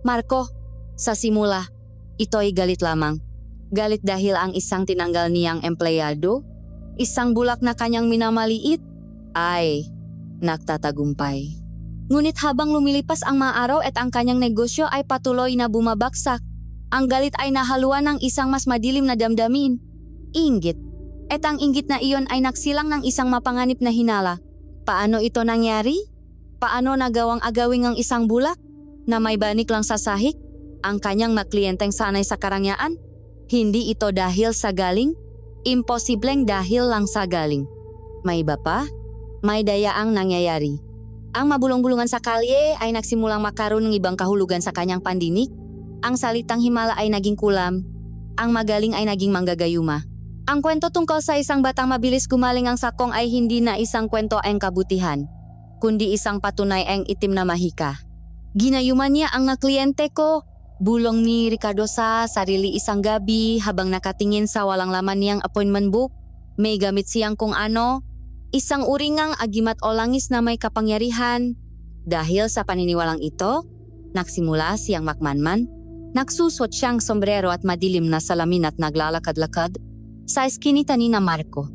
Marco. Sa simula, ito ay galit lamang. Galit dahil ang isang tinanggal niyang empleyado, isang bulak na kanyang minamaliit, ay nagtatagumpay. Ngunit habang lumilipas ang mga araw at ang kanyang negosyo ay patuloy na bumabagsak, ang galit ay nahaluan ng isang mas madilim na damdamin, inggit. At ang inggit na iyon ay nagsilang ng isang mapanganib na hinala. Paano ito nangyari? Paano nagawang agawing ang isang bulak na may banik lang sa sahig? Ang kanyang mga kliyenteng sanay sa karangyaan? Hindi ito dahil sa galing? Imposibleng dahil lang sa galing. May iba pa? May dayaang nangyayari. Ang mabulong-bulungan sa kalye ay nagsimulang makaroon ng ibang kahulugan sa kanyang pandinig. Ang salitang himala ay naging kulam. Ang magaling ay naging manggagayuma. Ang kwento tungkol sa isang batang mabilis gumaling ang sakong ay hindi na isang kwento ang kabutihan, kundi isang patunay ang itim na mahika. Ginayuman niya ang kliyente ko. Bulong ni Ricardo sa sarili isang gabi habang nakatingin sa walang laman niyang appointment book. May gamit siyang kung ano. Isang uringang agimat o langis na may kapangyarihan. Dahil sa paniniwalang ito, nagsimula siyang makmanman. Nagsusot siyang sombrero at madilim na salamin at naglalakad-lakad sa eskinita ni Marco.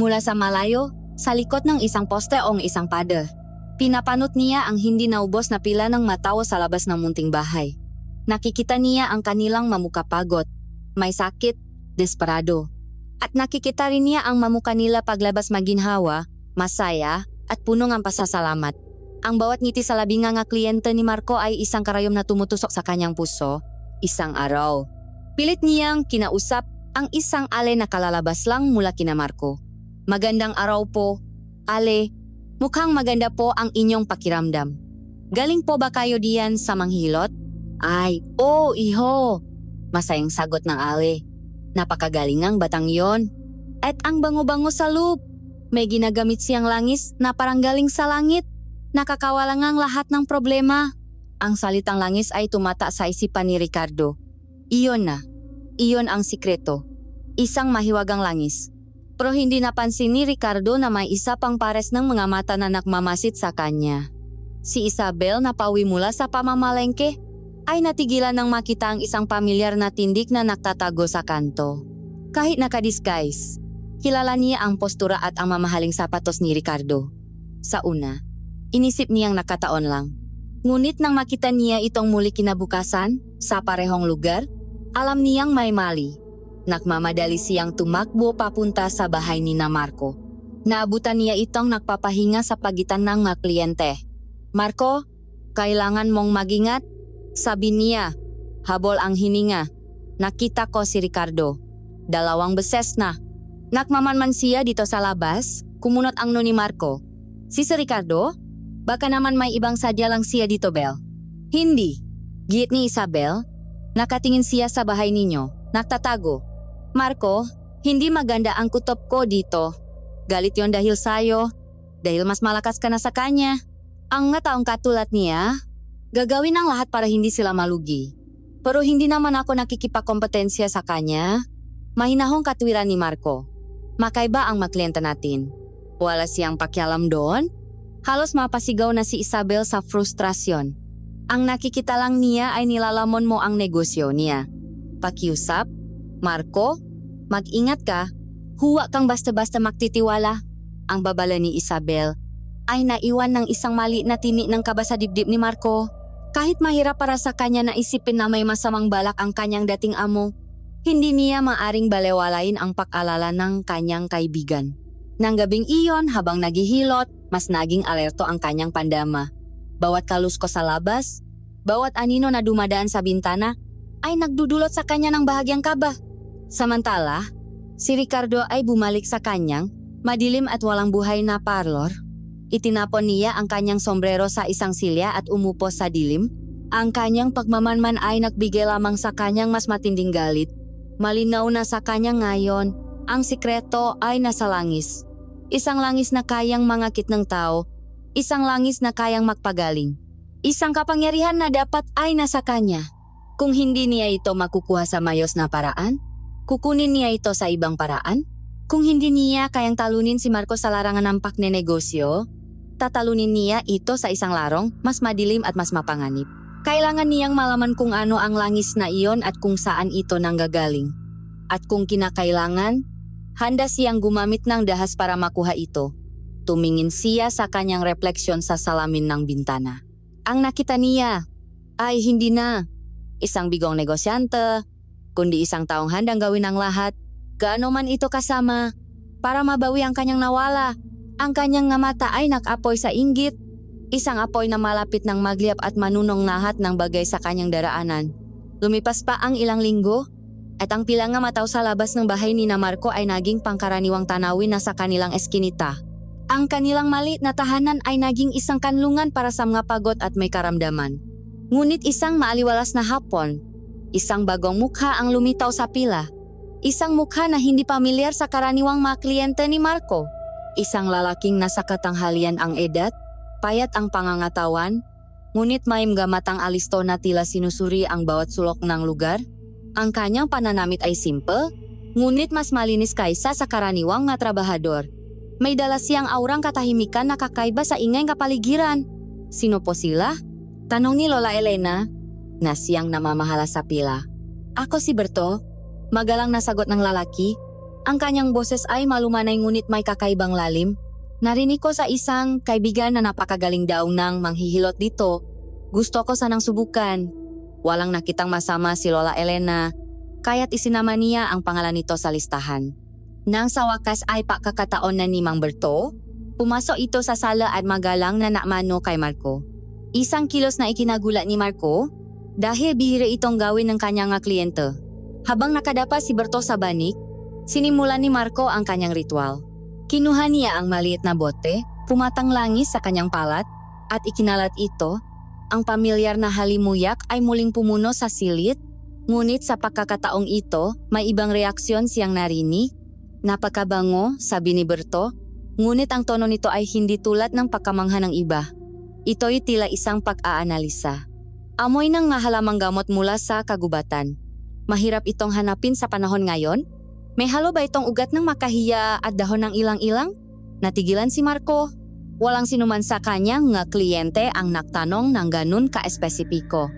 Mula sa malayo, sa likod ng isang poste o isang pader, pinapanot niya ang hindi naubos na pila ng matao sa labas ng munting bahay. Nakikita niya ang kanilang mamukapagod, may sakit, desperado. At nakikita rin niya ang mamuka nila paglabas maginhawa, masaya, at puno ng pasasalamat. Ang bawat ngiti sa labing nga kliyente ni Marco ay isang karayom na tumutusok sa kanyang puso. Isang araw, pilit niyang kinausap ang isang ale na kalalabas lang mula kina Marco. Magandang araw po, ale. Mukhang maganda po ang inyong pakiramdam. Galing po ba kayo diyan sa manghilot? Ay, iho. Masayang sagot ng ale. Napakagaling ang batang yon. At ang bango-bango sa loob. May ginagamit siyang langis na parang galing sa langit. Nakakawalang ang lahat ng problema. Ang salitang langis ay tumata sa isipan ni Ricardo. Iyon na. Iyon ang sikreto. Isang mahiwagang langis. Pero hindi napansin ni Ricardo na may isa pang pares ng mga mata na nakmamasid sa kanya. Si Isabel na pauwi mula sa pamamalengke ay natigilan nang makita ang isang pamilyar na tindik na nagtatago sa kanto. Kahit nakadisguise, kilala niya ang postura at ang mamahaling sapatos ni Ricardo. Sa una, inisip niyang nakataon lang. Ngunit nang makita niya itong muli kinabukasan sa parehong lugar, alam niyang may mali. Nagmamadali siyang tumakbo papunta sa bahay ni Marco. Naabutan niya itong nagpapahinga sa pagitan ng mga kliyente. Marco, kailangan mong magingat. Sabi niya, habol ang hininga. Nakita ko si Ricardo. 2 beses na. Nakmamanman siya dito sa labas, kumunot ang ni Marco. Si Ricardo? Baka naman may ibang sadya lang siya dito, Bel. Hindi. Git ni Isabel. Nakatingin siya sa bahay ninyo. Nagtatago. Marco, hindi maganda ang kutob ko dito. Galit yon dahil sayo. Dahil mas malakas ka na sa kanya. Ang nga taong katulad niya, gagawin ang lahat para hindi sila malugi. Pero hindi naman ako nakikipakompetensya sa kanya. Mahinahong katwiran ni Marco. Makaiba ang makliyenta natin. Wala siyang pakialam doon. Halos mapasigaw na si Isabel sa frustrasyon. Ang nakikita lang niya ay nilalamon mo ang negosyo niya. Pakiusap, Marco, mag-ingat ka. Huwa kang basta-basta magtitiwala. Ang babala ni Isabel ay naiwan ng isang mali na tini ng kaba sa dibdib ni Marco. Kahit mahirap para sa kanya na isipin na may masamang balak ang kanyang dating amo, hindi niya maaring balewalain ang pag-alala ng kanyang kaibigan. Nang gabing iyon, habang naghihilot, mas naging alerto ang kanyang pandama. Bawat kalusko sa labas, Bawat anino na dumadaan sa bintana ay nagdudulot sa kanya ng bahagyang kaba. Samantala, si Ricardo ay bumalik sa kanyang madilim at walang buhay na parlor. Itinapon niya ang kanyang sombrero sa isang silya at umupo sa dilim. Ang kanyang pagmamanman ay nagbigay lamang sa kanyang mas matinding galit. Malinaw na sa kanya ngayon, ang sikreto ay nasa langis. Isang langis na kayang mangakit ng tao, isang langis na kayang magpagaling. Isang kapangyarihan na dapat ay nasa kanya. Kung hindi niya ito makukuha sa mayos na paraan, kukunin niya ito sa ibang paraan. Kung hindi niya kayang talunin si Marco sa larangan ng paknenegosyo, tatalunin niya ito sa isang larong mas madilim at mas mapanganib. Kailangan niyang malaman kung ano ang langis na iyon at kung saan ito nanggagaling. At kung kinakailangan, handa siyang gumamit ng dahas para makuha ito. Tumingin siya sa kanyang refleksyon sa salamin ng bintana. Ang nakita niya ay hindi na isang bigong negosyante, kundi isang taong handang gawin ang lahat, gaano man ito kasama, para mabawi ang kanyang nawala. Ang kanyang nga mata ay nakapoy sa inggit, isang apoy na malapit ng magliyap at manunong lahat ng bagay sa kanyang daraanan. Lumipas pa ang ilang linggo, at ang pila nga mataw sa labas ng bahay ni na Marco ay naging pangkaraniwang tanawin na sa kanilang eskinita. Ang kanilang maliit na tahanan ay naging isang kanlungan para sa mga pagod at may karamdaman. Ngunit isang maaliwalas na hapon, isang bagong mukha ang lumitaw sa pila. Isang mukha na hindi pamilyar sa karaniwang mga kliyente ni Marco. Isang lalaking nasa katanghalian ang edad, payat ang pangangatawan, ngunit may gamatang alisto na tila sinusuri ang bawat sulok ng lugar. Ang kanyang pananamit ay simple, ngunit mas malinis kaysa sa karaniwang mga trabahador. May dala siyang aurang katahimikan na kakaiba sa ingay kapaligiran. Sino po sila? Tanong ni Lola Elena na siyang namamahala sa pila. Ako si Berto, magalang na sagot ng lalaki. Ang kanyang boses ay malumanay ngunit may kakaibang lalim. Narinig ko sa isang kaibigan na napakagaling daw ng manghihilot dito. Gusto ko sanang subukan. Walang nakitang masama si Lola Elena, kaya't isinama niya ang pangalan nito sa listahan. Nang sa wakas ay pakakataon na ni Mang Berto, pumasok ito sa sala at magalang na namano kay Marco. Isang kilos na ikinagulat ni Marco dahil bihira itong gawin ng kanyang kliyente. Habang nakadapa si Berto sa banik, sinimulan ni Marco ang kanyang ritual. Kinuha niya ang maliit na bote, pumatang langis sa kanyang palat, at ikinalat ito. Ang pamilyar na halimuyak ay muling pumuno sa silid, ngunit sa pagkakataong ito, may ibang reaksyon siyang narinig. Napakabango, sabi ni Berto, ngunit ang tono nito ay hindi tulad ng pagkamangha ng iba. Ito'y tila isang pag-aanalisa. Amoy ng mahalamang gamot mula sa kagubatan. Mahirap itong hanapin sa panahon ngayon? May halo ba itong ugat ng makahiya at dahon ng ilang-ilang? Natigilan si Marco. Walang sinuman sa kanyang nga kliyente ang nagtanong ng ganun ka-espesipiko.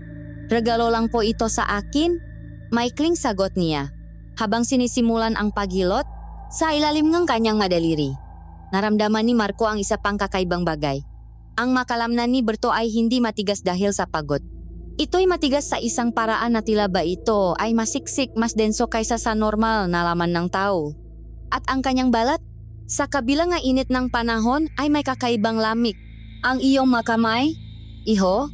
Regalo lang po ito sa akin, maikling sagot niya. Habang sinisimulan ang paghilot, sa ilalim ng kanyang madaliri, naramdaman ni Marco ang isa pang kakaibang bagay. Ang makalamnan ni Berto ay hindi matigas dahil sa pagod. Ito'y matigas sa isang paraan na tila ba ito ay masiksik, mas denso kaysa sa normal na laman ng tao. At ang kanyang balat, sa kabilang nga init ng panahon ay may kakaibang lamig. Ang iyong makamay, iho,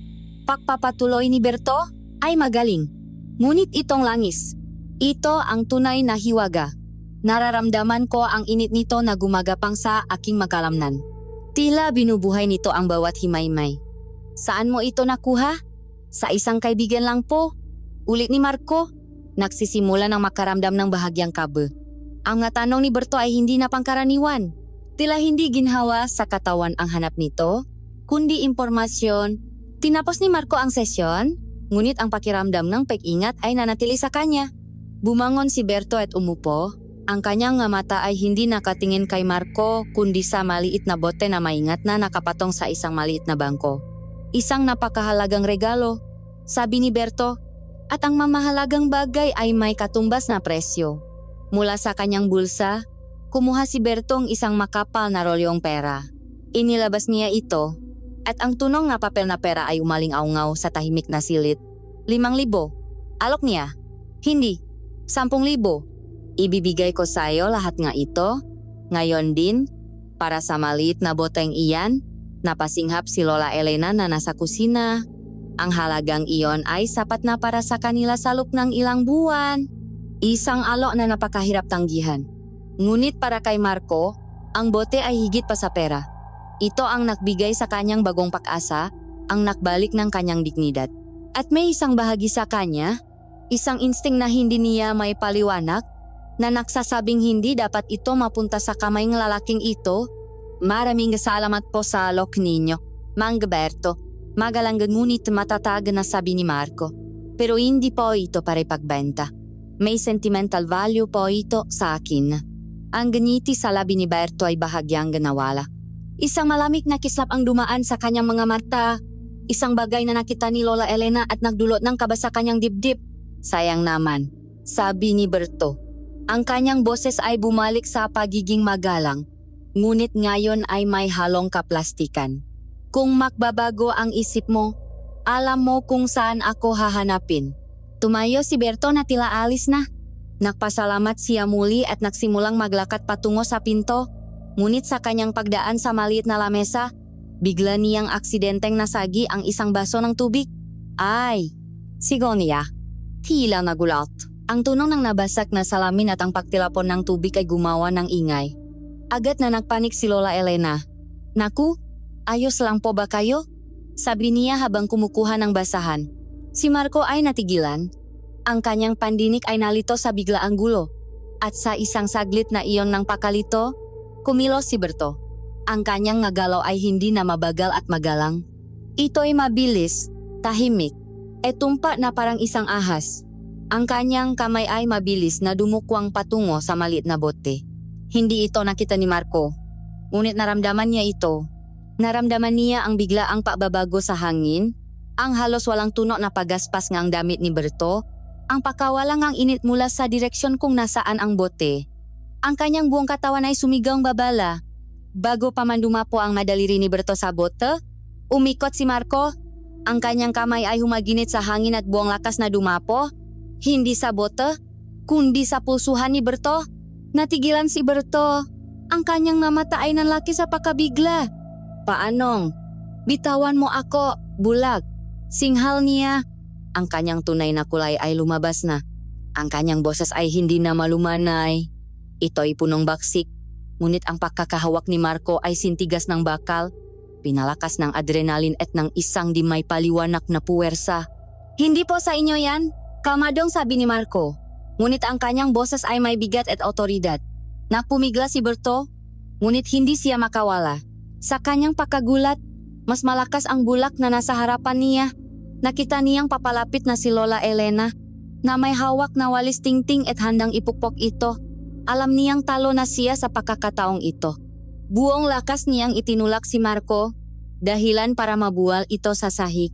pagpapatuloy ni Berto ay magaling. Ngunit itong langis, ito ang tunay na hiwaga. Nararamdaman ko ang init nito na gumagapang sa aking makalamnan. Tila binubuhay nito ang bawat himaymay. Saan mo ito nakuha? Sa isang kaibigan lang po. Ulit ni Marco. Nagsisimula ng makaramdam ng bahagyang kaba. Ang nga tanong ni Berto ay hindi na pangkaraniwan. Tila hindi ginhawa sa katawan ang hanap nito, kundi impormasyon. Tinapos ni Marco ang sesyon, ngunit ang pakiramdam ng pag-ingat ay nanatili sa kanya. Bumangon si Berto at umupo. Ang kanyang nga mata ay hindi nakatingin kay Marco kundi sa maliit na bote na maingat na nakapatong sa isang maliit na bangko. Isang napakahalagang regalo, sabi ni Berto, at ang mamahalagang bagay ay may katumbas na presyo. Mula sa kanyang bulsa, kumuha si Bertong isang makapal na rolyong pera. Inilabas niya ito, at ang tunong na papel na pera ay umaling-aungaw sa tahimik na silid. 5,000. Alok niya. Hindi. 10,000. Ibibigay ko sa iyo lahat nga ito. Ngayon din, para sa maliit na boteng iyan, napasinghap si Lola Elena na nasa kusina. Ang halagang iyon ay sapat na para sa kanila sa loob ng ilang buwan. Isang alok na napakahirap tanggihan. Ngunit para kay Marco, ang bote ay higit pa sa pera. Ito ang nagbigay sa kanyang bagong pag-asa, ang nakbalik ng kanyang dignidad. At may isang bahagi sa kanya, isang insting na hindi niya may paliwanag, na nagsasabing hindi dapat ito mapunta sa kamay ng lalaking ito. Maraming salamat po sa alok ninyo, Mang Gilberto. Magalang ngunit matatag na sabi ni Marco. Pero hindi po ito para ipagbenta. May sentimental value po ito sa akin. Ang ngiti sa labi ni Berto ay bahagyang nawala. Isang malamig na kislap ang dumaan sa kanyang mga mata. Isang bagay na nakita ni Lola Elena at nagdulot ng kaba sa kanyang dibdib. Sayang naman, sabi ni Berto. Ang kanyang boses ay bumalik sa pagiging magalang. Ngunit ngayon ay may halong kaplastikan. Kung magbabago ang isip mo, alam mo kung saan ako hahanapin. Tumayo si Berto na tila alis na. Nagpasalamat siya muli at nagsimulang maglakad patungo sa pinto. Ngunit sa kanyang pagdaan sa maliit na lamesa, bigla niyang aksidenteng nasagi ang isang baso ng tubig. Ay, sigaw niya. Tila nagulat. Ang tunog ng nabasak na salamin at ang pagtilapon ng tubig ay gumawa ng ingay. Agad na nagpanik si Lola Elena. Naku, ayos lang po ba kayo? Sabi niya habang kumukuha ng basahan. Si Marco ay natigilan. Ang kanyang pandinig ay nalito sa biglaang gulo. At sa isang saglit na iyon ng pakalito, kumilos si Berto. Ang kanyang nagalaw ay hindi na mabagal at magalang. Ito'y mabilis, tahimik, tumpa na parang isang ahas. Ang kanyang kamay ay mabilis na dumukwang patungo sa maliit na bote. Hindi ito nakita ni Marco. Ngunit naramdaman niya ito. Naramdaman niya ang biglaang pababago sa hangin, ang halos walang tunog na pagaspas ng damit ni Berto, ang pakawalang ang init mula sa direksyon kung nasaan ang bote. Ang kanyang buong katawan ay sumigaw babala. Bago pa man dumapo ang madaliri ni Berto sa bote, umikot si Marco. Ang kanyang kamay ay humaginit sa hangin at buong lakas na dumapo. Hindi sa bote, kundi sa pulsuhan ni Berto. Natigilan si Berto. Ang kanyang namata ay nanlaki sa pakabigla. Paanong? Bitawan mo ako, bulag. Singhal niya. Ang kanyang tunay na kulay ay lumabas na. Ang kanyang boses ay hindi na malumanay. Ito'y punong baksik. Ngunit ang pagkakahawak ni Marco ay sintigas ng bakal, pinalakas ng adrenaline at ng isang di may paliwanak na puwersa. Hindi po sa inyo yan, kalmadong sabi ni Marco. Ngunit ang kanyang boses ay may bigat at otoridad. Napumigla si Berto, ngunit hindi siya makawala. Sa kanyang pagkagulat, mas malakas ang bulak na nasa harapan niya. Nakita niyang papalapit na si Lola Elena, na may hawak na walis tingting at handang ipukpok ito. Alam niyang talo na siya sa pagkakataong ito. Buong lakas niyang itinulak si Marco, dahilan para mabuwal ito sa sahig.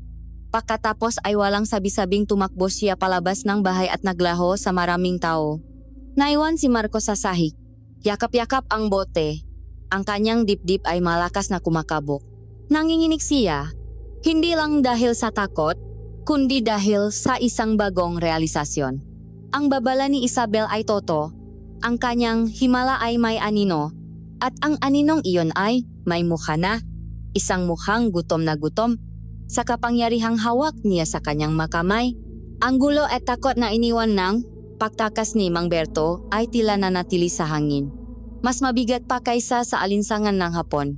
Pagkatapos ay walang sabi-sabing tumakbo siya palabas ng bahay at naglaho sa maraming tao. Naiwan si Marco sa sahig. Yakap-yakap ang bote. Ang kanyang dibdib ay malakas na kumakabog. Nanginginig siya, hindi lang dahil sa takot, kundi dahil sa isang bagong realisasyon. Ang babala ni Isabel ay totoo. Ang kanyang himala ay may anino, at ang aninong iyon ay may mukha na. Isang mukhang gutom na gutom. Sa kapangyarihang hawak niya sa kanyang makamay, ang gulo at takot na iniwan ng pagtakas ni Mang Berto ay tila nanatili sa hangin. Mas mabigat pa kaysa sa alinsangan ng hapon.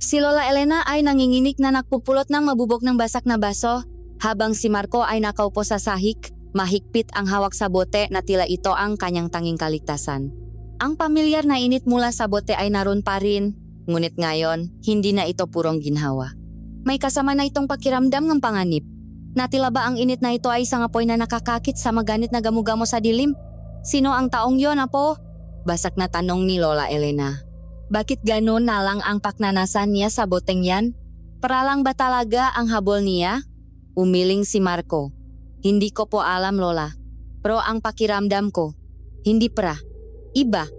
Si Lola Elena ay nanginginig na nagpupulot ng mabubok ng basak na baso, habang si Marco ay nakaupo sa sahig, mahigpit ang hawak sa bote na tila ito ang kanyang tanging kaligtasan. Ang pamilyar na init mula sa bote ay naroon pa rin, ngunit ngayon, hindi na ito purong ginhawa. May kasama na itong pakiramdam ng panganib. Natila ba ang init na ito ay isang apoy na nakakakit sa maganit na gamugamo sa dilim? Sino ang taong yon, apo? Basak na tanong ni Lola Elena. Bakit gano'n na lang ang paknanasan niya sa boteng yan? Paralang ba talaga ang habol niya? Umiling si Marco. Hindi ko po alam, Lola. Pero ang pakiramdam ko, hindi pra. Iba.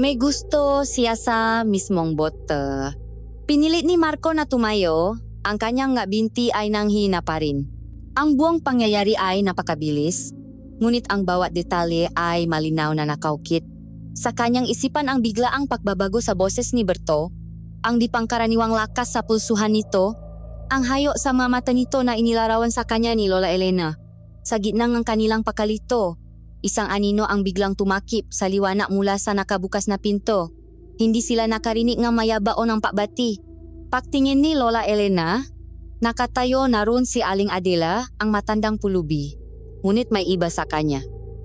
May gusto siya sa mismong bote. Pinilit ni Marco na tumayo, ang kanyang nga binti ay nanghina pa rin. Ang buong pangyayari ay napakabilis, ngunit ang bawat detalye ay malinaw na nakaukit. Sa kanyang isipan ang biglaang pagbabago sa boses ni Berto, ang di pangkaraniwang lakas sa pulsuhan nito, Ang hayo sa mga mata nito na inilarawan sa kanya ni Lola Elena. Sa gitna ng kanilang pakalito, isang anino ang biglang tumakip sa liwanag mula sa nakabukas na pinto. Hindi sila nakarinig ng mayabaon ng pakbati. Pagtingin ni Lola Elena, nakatayo na roon si Aling Adela, ang matandang pulubi. Ngunit may iba sa kanya.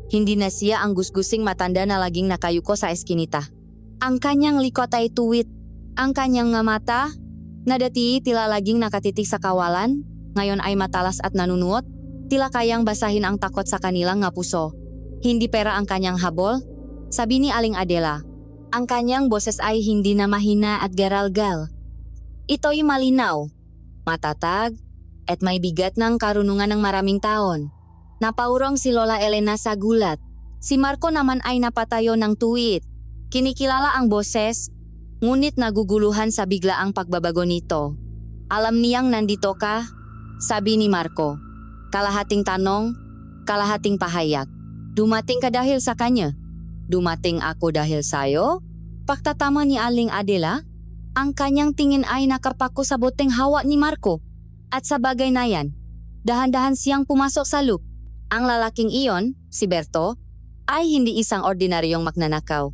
Hindi na siya ang gusgusing matanda na laging nakayuko sa eskinita. Ang kanyang likod ay tuwid. Ang kanyang nga mata, na dati tila laging nakatitig sa kawalan, ngayon ay matalas at nanunuot, tila kayang basahin ang takot sa kanilang nga puso. Hindi pera ang kanyang habol, sabi ni Aling Adela. Ang kanyang boses ay hindi na mahina at garalgal. Ito'y malinaw, matatag, at may bigat ng karunungan ng maraming taon. Napaurong si Lola Elena sa gulat. Si Marco naman ay napatayo ng tuwid. Kinikilala ang boses, ngunit naguguluhan sa biglaang pagbabago nito. Alam niyang nandito ka, sabi ni Marco. Kalahating tanong, kalahating pahayag. Dumating ka dahil sa kanya. Dumating ako dahil sayo? Pagtatama ni Aling Adela, ang kanyang tingin ay nakapako sa boteng hawak ni Marco. At sa bagay na yan, dahan-dahan siyang pumasok sa loop. Ang lalaking iyon, si Berto, ay hindi isang ordinaryong magnanakaw.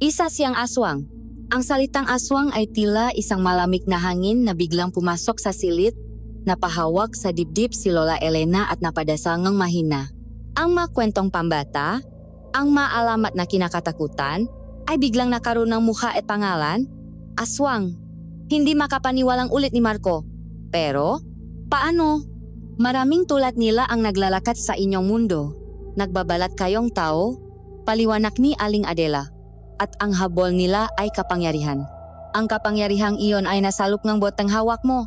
Isa siyang aswang. Ang salitang aswang ay tila isang malamig na hangin na biglang pumasok sa silid, napahawak sa dibdib si Lola Elena at napadasangang mahina. Ang makwentong pambata, ang maalamat na kinakatakutan, ay biglang nakaroon ng mukha at pangalan, aswang. Hindi makapaniwalang ulit ni Marco. Pero, paano? Maraming tulad nila ang naglalakad sa inyong mundo. Nagbabalat kayong tao, paliwanag ni Aling Adela. At ang habol nila ay kapangyarihan. Ang kapangyarihang iyon ay nasalop ng boteng hawak mo.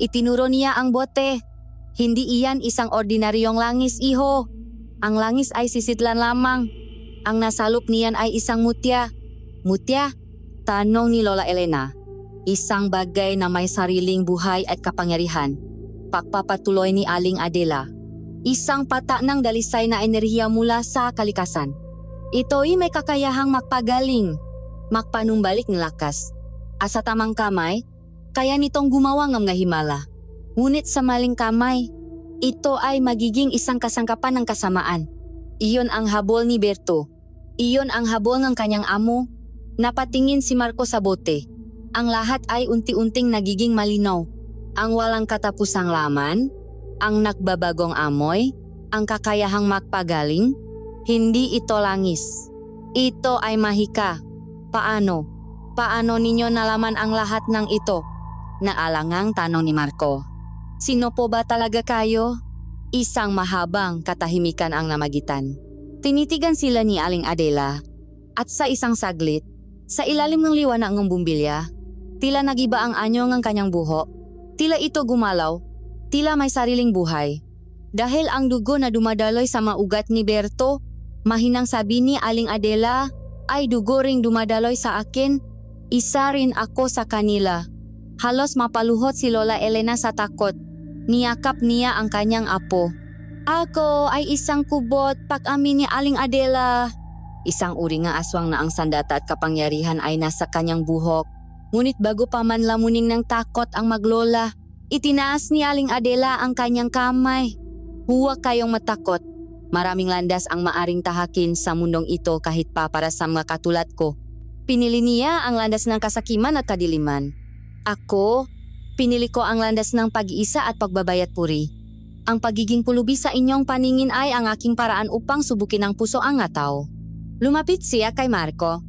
Itinuro niya ang bote. Hindi iyan isang ordinaryong langis, iho. Ang langis ay sisitlan lamang. Ang nasalop niyan ay isang mutya. Mutya? Tanong ni Lola Elena. Isang bagay na may sariling buhay at kapangyarihan. Pagpapatuloy ni Aling Adela. Isang pata ng dalisay na enerhiya mula sa kalikasan. Ito'y may kakayahang magpagaling, magpanumbalik ng lakas. At sa tamang kamay, kaya nitong gumawa ng mga himala. Ngunit sa maling kamay, ito ay magiging isang kasangkapan ng kasamaan. Iyon ang habol ni Berto. Iyon ang habol ng kanyang amo. Napatingin si Marco sa bote. Ang lahat ay unti-unting nagiging malinaw. Ang walang katapusang laman, ang nagbabagong amoy, ang kakayahang magpagaling. Hindi ito langis. Ito ay mahika. Paano? Paano ninyo nalaman ang lahat ng ito? Naalangang tanong ni Marco. Sino po ba talaga kayo? Isang mahabang katahimikan ang namagitan. Tinitigan sila ni Aling Adela. At sa isang saglit, sa ilalim ng liwanag ng bumbilya, tila nagiba ang anyo ng kanyang buhok. Tila ito gumalaw. Tila may sariling buhay. Dahil ang dugo na dumadaloy sa maugat ni Berto, mahinang sabi ni Aling Adela, ay dugo ring dumadaloy sa akin. Isa rin ako sa kanila. Halos mapaluhot si Lola Elena sa takot. Niyakap niya ang kanyang apo. Ako ay isang kubot, pag-amin ni Aling Adela. Isang uri nga aswang na ang sandata at kapangyarihan ay nasa kanyang buhok. Ngunit bago pa man lamunin ng takot ang maglola, itinaas ni Aling Adela ang kanyang kamay. Huwag kayong matakot. Maraming landas ang maaring tahakin sa mundong ito kahit pa para sa mga katulad ko. Pinili niya ang landas ng kasakiman at kadiliman. Ako, pinili ko ang landas ng pag-iisa at pagbabayat puri. Ang pagiging pulubi sa inyong paningin ay ang aking paraan upang subukin ang puso ang nga tao. Lumapit siya kay Marco.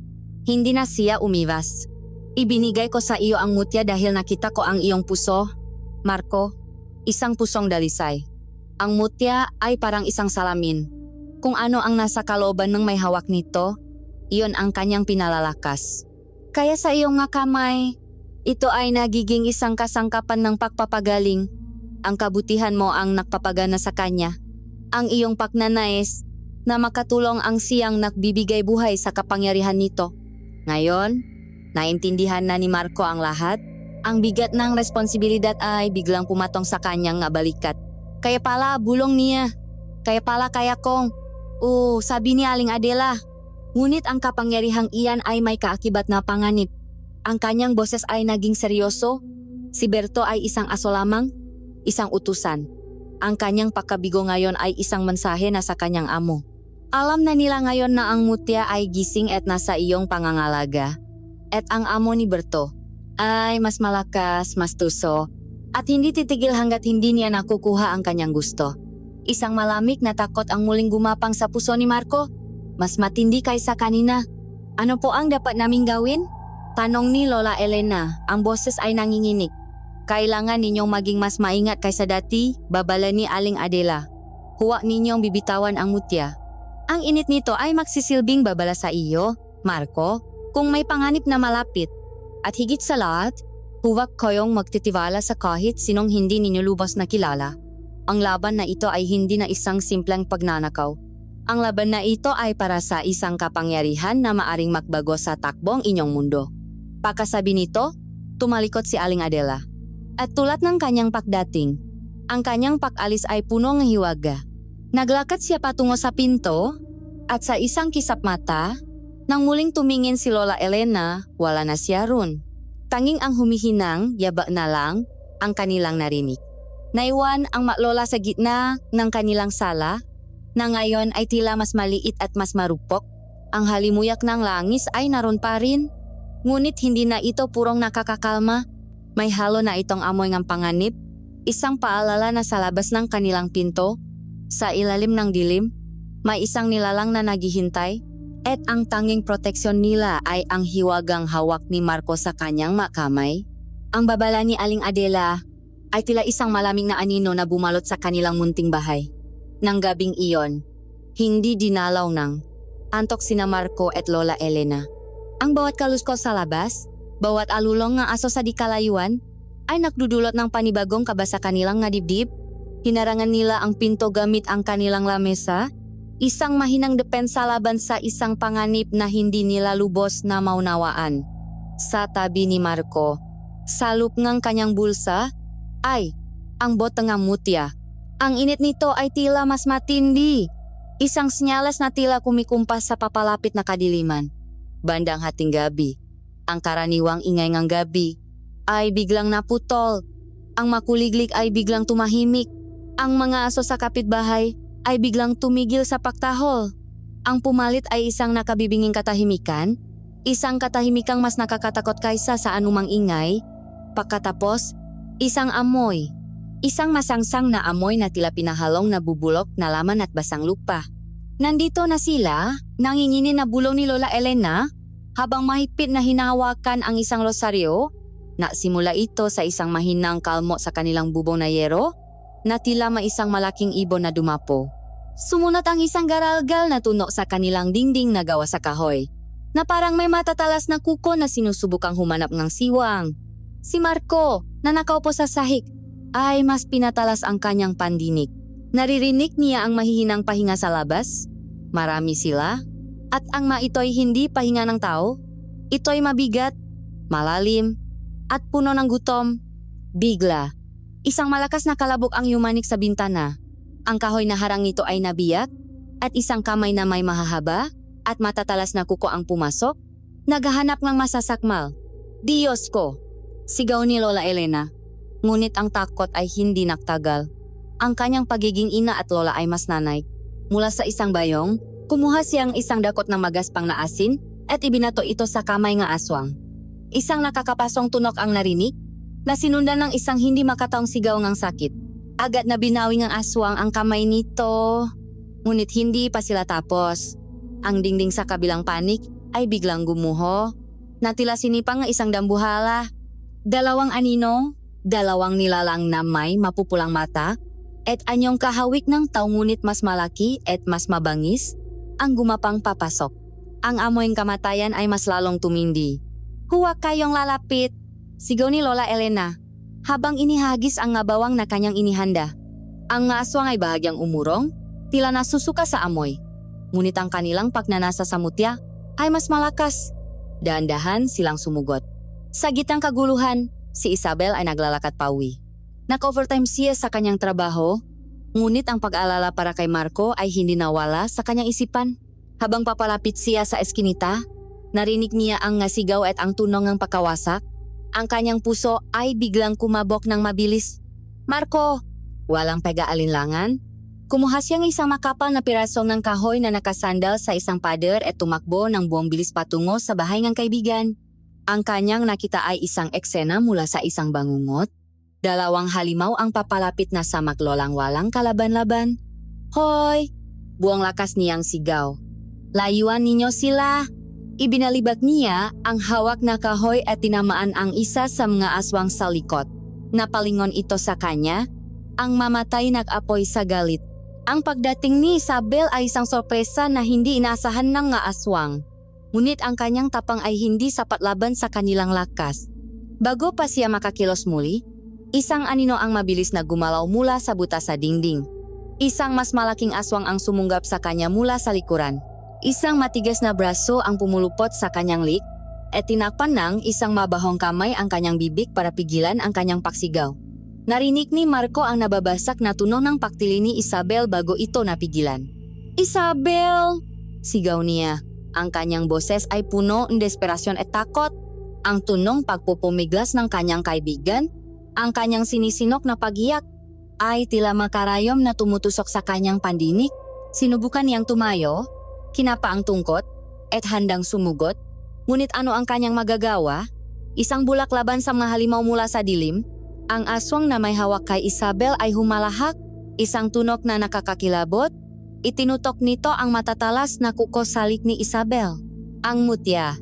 Hindi na siya umiwas. Ibinigay ko sa iyo ang mutya dahil nakita ko ang iyong puso. Marco, isang pusong dalisay. Ang mutya ay parang isang salamin. Kung ano ang nasa kalooban ng may hawak nito, iyon ang kanyang pinalalakas. Kaya sa iyong nga kamay, ito ay nagiging isang kasangkapan ng pagpapagaling. Ang kabutihan mo ang nagpapagana sa kanya. Ang iyong pagnanais na makatulong ang siyang nagbibigay buhay sa kapangyarihan nito. Ngayon, naintindihan na ni Marco ang lahat. Ang bigat ng responsibilidad ay biglang pumatong sa kanyang nga balikat. Kaya pala bulong niya. Kaya pala kaya kong. Sabi ni Aling Adela. Ngunit ang kapangyarihang iyan ay may kaakibat na panganib. Ang kanyang boses ay naging seryoso. Si Berto ay isang aso lamang, isang utusan. Ang kanyang pagkabigo ngayon ay isang mensahe na sa kanyang amo. Alam na nila ngayon na ang mutya ay gising at nasa iyong pangangalaga. At ang amo ni Berto ay mas malakas, mas tuso, at hindi titigil hanggat hindi niya nakukuha ang kanyang gusto. Isang malamig na takot ang muling gumapang sa puso ni Marco. Mas matindi kaysa kanina. Ano po ang dapat naming gawin? Tanong ni Lola Elena. Ang boses ay nanginginig. Kailangan ninyong maging mas maingat kaysa dati, babala ni Aling Adela. Huwag ninyong bibitawan ang mutya. Ang init nito ay magsisilbing babala sa iyo, Marco, kung may panganib na malapit. At higit sa lahat, huwag kayong magtitiwala sa kahit sinong hindi ninyo lubos na kilala. Ang laban na ito ay hindi na isang simpleng pagnanakaw. Ang laban na ito ay para sa isang kapangyarihan na maaring magbago sa takbong inyong mundo. Pagkasabi nito, tumalikot si Aling Adela. At tulad ng kanyang pagdating, ang kanyang pag-alis ay puno ng hiwaga. Naglakad siya patungo sa pinto at sa isang kisap mata, nang muling tumingin si Lola Elena, wala na siya ron. Tanging ang humihinang, yaba na lang, ang kanilang narinig. Naiwan ang maklola sa gitna ng kanilang sala, na ngayon ay tila mas maliit at mas marupok. Ang halimuyak ng langis ay naroon pa rin, ngunit hindi na ito purong nakakakalma. May halo na itong amoy ng panganib, isang paalala na sa labas ng kanilang pinto, sa ilalim ng dilim, may isang nilalang na naghihintay. At ang tanging proteksyon nila ay ang hiwagang hawak ni Marco sa kanyang makamay. Ang babala ni Aling Adela ay tila isang malamig na anino na bumalot sa kanilang munting bahay. Nang gabing iyon, hindi dinalaw ng antok sina Marco at Lola Elena. Ang bawat kaluskos sa labas, bawat alulong ng aso sa di kalayuan, ay nakdudulot ng panibagong kaba sa kanilang nga dibdib. Hinarangan nila ang pinto gamit ang kanilang lamesa, isang mahinang depensa laban sa isang panganib na hindi nila lubos na maunawaan. Sa tabi ni Marco, sa lupngang kanyang bulsa, ay ang botang mutya. Ang init nito ay tila mas matindi. Isang sinyalas na tila kumikumpas sa papalapit na kadiliman. Bandang hating gabi, ang karaniwang ingay ng gabi ay biglang naputol. Ang makuliglig ay biglang tumahimik. Ang mga aso sa kapitbahay ay biglang tumigil sa pagtahol. Ang pumalit ay isang nakabibinging katahimikan, isang katahimikang mas nakakatakot kaysa sa anumang ingay. Pagkatapos, isang amoy. Isang masangsang na amoy na tila pinahalong na bubulok na laman at basang lupa. Nandito na sila, nanginginin na bulong ni Lola Elena, habang mahigpit na hinahawakan ang isang rosaryo. Nasimula ito sa isang mahinang kalmo sa kanilang bubong na yero, na tila may isang malaking ibon na dumapo. Sumunod ang isang garalgal na tunog sa kanilang dingding na gawa sa kahoy, na parang may matatalas na kuko na sinusubukang humanap ng siwang. Si Marco, na nakaupo sa sahig, ay mas pinatalas ang kanyang pandinig. Naririnig niya ang mahihinang pahinga sa labas. Marami sila, at ang maito'y hindi pahinga ng tao. Ito'y mabigat, malalim, at puno ng gutom. Bigla, isang malakas na kalabog ang yumanik sa bintana. Ang kahoy na harang nito ay nabiyak, at isang kamay na may mahahaba at matatalas na kuko ang pumasok, naghahanap ng masasakmal. Diyos ko! Sigaw ni Lola Elena. Ngunit ang takot ay hindi nagtagal. Ang kanyang pagiging ina at lola ay mas nanay. Mula sa isang bayong, kumuha siyang isang dakot ng magaspang na asin at ibinato ito sa kamay ng aswang. Isang nakakapasong tunok ang narinig, na sinundan ng isang hindi makataong sigaw ng sakit. Agad na binawi ng aswang ang kamay nito. Ngunit hindi pa sila tapos. Ang dingding sa kabilang panik ay biglang gumuho. Natila sinipang ng isang dambuhala. Dalawang anino, dalawang nilalang na may mapupulang mata, at anyong kahawik ng tao ngunit mas malaki at mas mabangis, ang gumapang papasok. Ang amoyng kamatayan ay mas lalong tumindi. Huwag kayong lalapit, sigaw ni Lola Elena, habang inihagis ang ngabawang na kanyang inihanda. Ang aswang ay bahagyang umurong, tila nasusuka sa amoy. Ngunit ang kanilang pagnanasa sa mutya ay mas malakas. Dahan-dahan silang sumugot. Sa gitnang kaguluhan, si Isabel ay naglalakat pauwi. Nag-overtime siya sa kanyang trabaho, ngunit ang pag-alala para kay Marco ay hindi nawala sa kanyang isipan. Habang papalapit siya sa eskinita, narinig niya ang ngasigaw at ang tunog ng pagkawasak. Ang kanyang puso ay biglang kumabok ng mabilis. Marco! Walang pag-aalinlangan. Kumuha siya ng isang makapal na piraso ng kahoy na nakasandal sa isang pader at tumakbo ng buong bilis patungo sa bahay ng kaibigan. Ang kanyang nakita ay isang eksena mula sa isang bangungot. Dalawang halimaw ang papalapit na sa maklolang walang kalaban-laban. Hoy! Buong lakas niyang sigaw. Layuan ninyo sila! Ibinalibak niya ang hawak na kahoy at tinamaan ang isa sa mga aswang sa likod. Napalingon ito sa kanya. Ang mamatay nag-apoy sa galit. Ang pagdating ni Isabel ay isang sorpresa na hindi inaasahan ng mga aswang. Ngunit ang kanyang tapang ay hindi sapat laban sa kanilang lakas. Bago pa siya makakilos muli, isang anino ang mabilis na gumalaw mula sa butas sa dingding. Isang mas malaking aswang ang sumunggap sa kanya mula sa likuran. Isang matigas na braso ang pumulupot sa kanyang lik at tinakpan ng isang mabahong kamay ang kanyang bibig para pigilan ang kanyang paksigaw. Narinig ni Marco ang nababasak na tunog ng paktili ni Isabel bago ito napigilan. Isabel! Sigaw niya. Ang kanyang boses ay puno ng desperasyon at takot. Ang tunong pagpupumiglas ng kanyang kaibigan, ang kanyang sinisinok na pagiyak, ay tila makarayom na tumutusok sa kanyang pandinig. Sinubukan niyang tumayo, kinapa ang tungkot, at handang sumugot. Ngunit ano ang kanyang magagawa? Isang bulak laban sa mga halimaw mula sa dilim. Ang aswang na may hawak kay Isabel ay humalahak. Isang tunog na nakakakilabot. Itinutok nito ang matatalas na kuko salik ni Isabel. Ang mutya.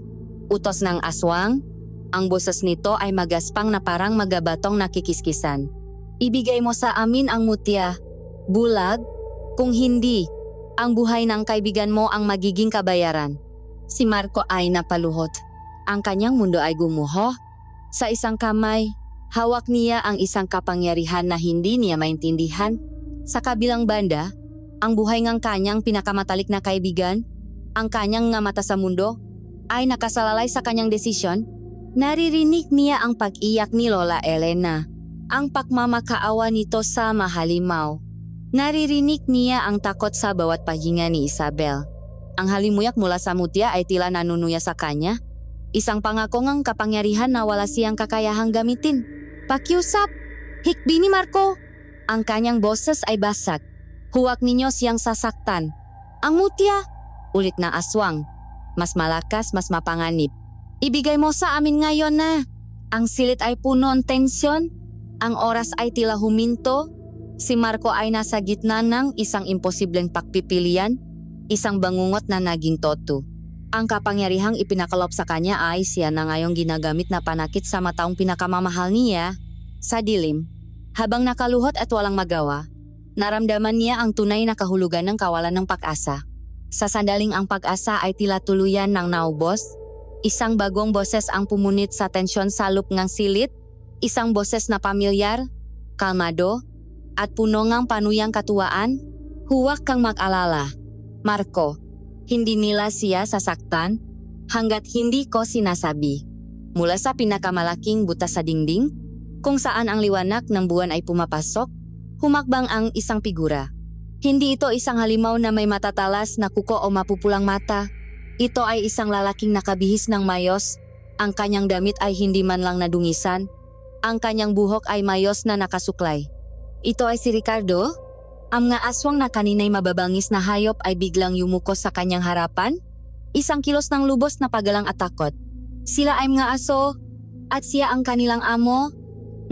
Utos ng aswang. Ang boses nito ay magaspang na parang magabatong nakikiskisan. Ibigay mo sa amin ang mutya. Bulag? Kung hindi, ang buhay ng kaibigan mo ang magiging kabayaran. Si Marco ay napaluhot. Ang kanyang mundo ay gumuho. Sa isang kamay, hawak niya ang isang kapangyarihan na hindi niya maintindihan. Sa kabilang banda, ang buhay ng kanyang pinakamatalik na kaibigan, ang kanyang nga mata sa mundo, ay nakasalalay sa kanyang desisyon. Naririnig niya ang pag-iyak ni Lola Elena, ang pagmamakaawa nito sa mahalimaw. Naririnig niya ang takot sa bawat paghinga ni Isabel. Ang halimuyak mula sa mutya ay tila nanunuya sa kanya. Isang pangako ng kapangyarihan na wala siyang kakayahang gamitin. Pakiusap! Hikbi ni Marco! Ang kanyang boses ay basag. Huwag ninyo siyang sasaktan. Ang mutya! Ulit na aswang. Mas malakas, mas mapanganib. Ibigay mo sa amin ngayon na. Ang silit ay puno ng tensyon. Ang oras ay tila huminto. Si Marco ay nasa gitna ng isang imposibleng pagpipilian, isang bangungot na naging toto. Ang kapangyarihang ipinakalop sa kanya ay siya na ngayong ginagamit na panakit sa mataong pinakamamahal niya. Sa dilim, habang nakaluhot at walang magawa, naramdaman niya ang tunay na kahulugan ng kawalan ng pag-asa. Sa sandaling ang pag-asa ay tila tuluyan ng naubos, isang bagong boses ang pumunit sa tensyon sa loop ng silit, isang boses na pamilyar, kalmado, at puno ng panuyang katuwaan. Huwag kang mag-alala, Marco. Hindi nila siya sasaktan hanggat hindi ko sinasabi. Mula sa pinakamalaking butas sa dingding, kung saan ang liwanag ng buwan ay pumapasok, humakbang ang isang figura. Hindi ito isang halimaw na may matatalas na kuko o mapupulang mata. Ito ay isang lalaking nakabihis ng mayos. Ang kanyang damit ay hindi man lang nadungisan. Ang kanyang buhok ay mayos na nakasuklay. Ito ay si Ricardo. Ang mga aswang na kanina'y mababangis na hayop ay biglang yumuko sa kanyang harapan. Isang kilos ng lubos na pagalang at takot. Sila ay mga aso at siya ang kanilang amo.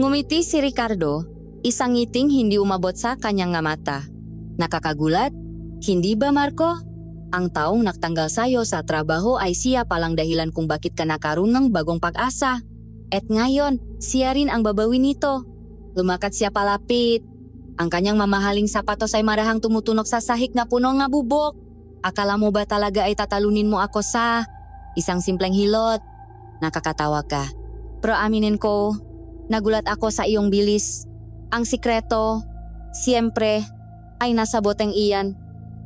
Ngumiti si Ricardo, isang ngiting hindi umabot sa kanyang nga mata. Nakakagulat? Hindi ba, Marco? Ang taong nagtanggal sayo sa trabaho ay siya palang dahilan kung bakit ka nakaroon ng bagong pag-asa. At ngayon, siya rin ang babawi nito. Lumakat siya palapit. Ang kanyang mamahaling sapatos ay marahang tumutunog sa sahig na puno ng bubok. Akala mo ba talaga ay tatalunin mo ako sa isang simpleng hilot? Nakakatawa ka. Pero aminin ko, nagulat ako sa iyong bilis. Ang sikreto, siyempre, ay nasa boteng iyan.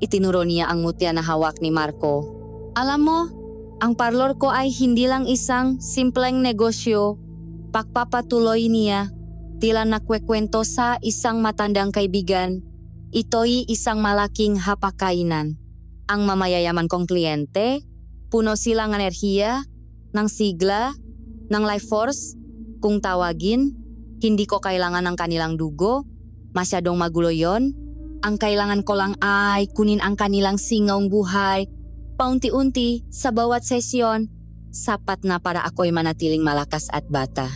Itinuro niya ang mutya na hawak ni Marco. Alam mo, ang parlor ko ay hindi lang isang simpleng negosyo. Pagpapatuloy niya, tila nakwekwento sa isang matandang kaibigan. Ito'y isang malaking hapakainan. Ang mamayayaman kong kliyente, puno sila ng enerhiya, ng sigla, ng life force, Kung tawagin, hindi ko kailangan ng kanilang dugo, masyadong magulo yon. Ang kailangan ko lang ay kunin ang kanilang singaw buhay. Paunti-unti sa bawat sesyon, sapat na para ako'y manatiling malakas at bata.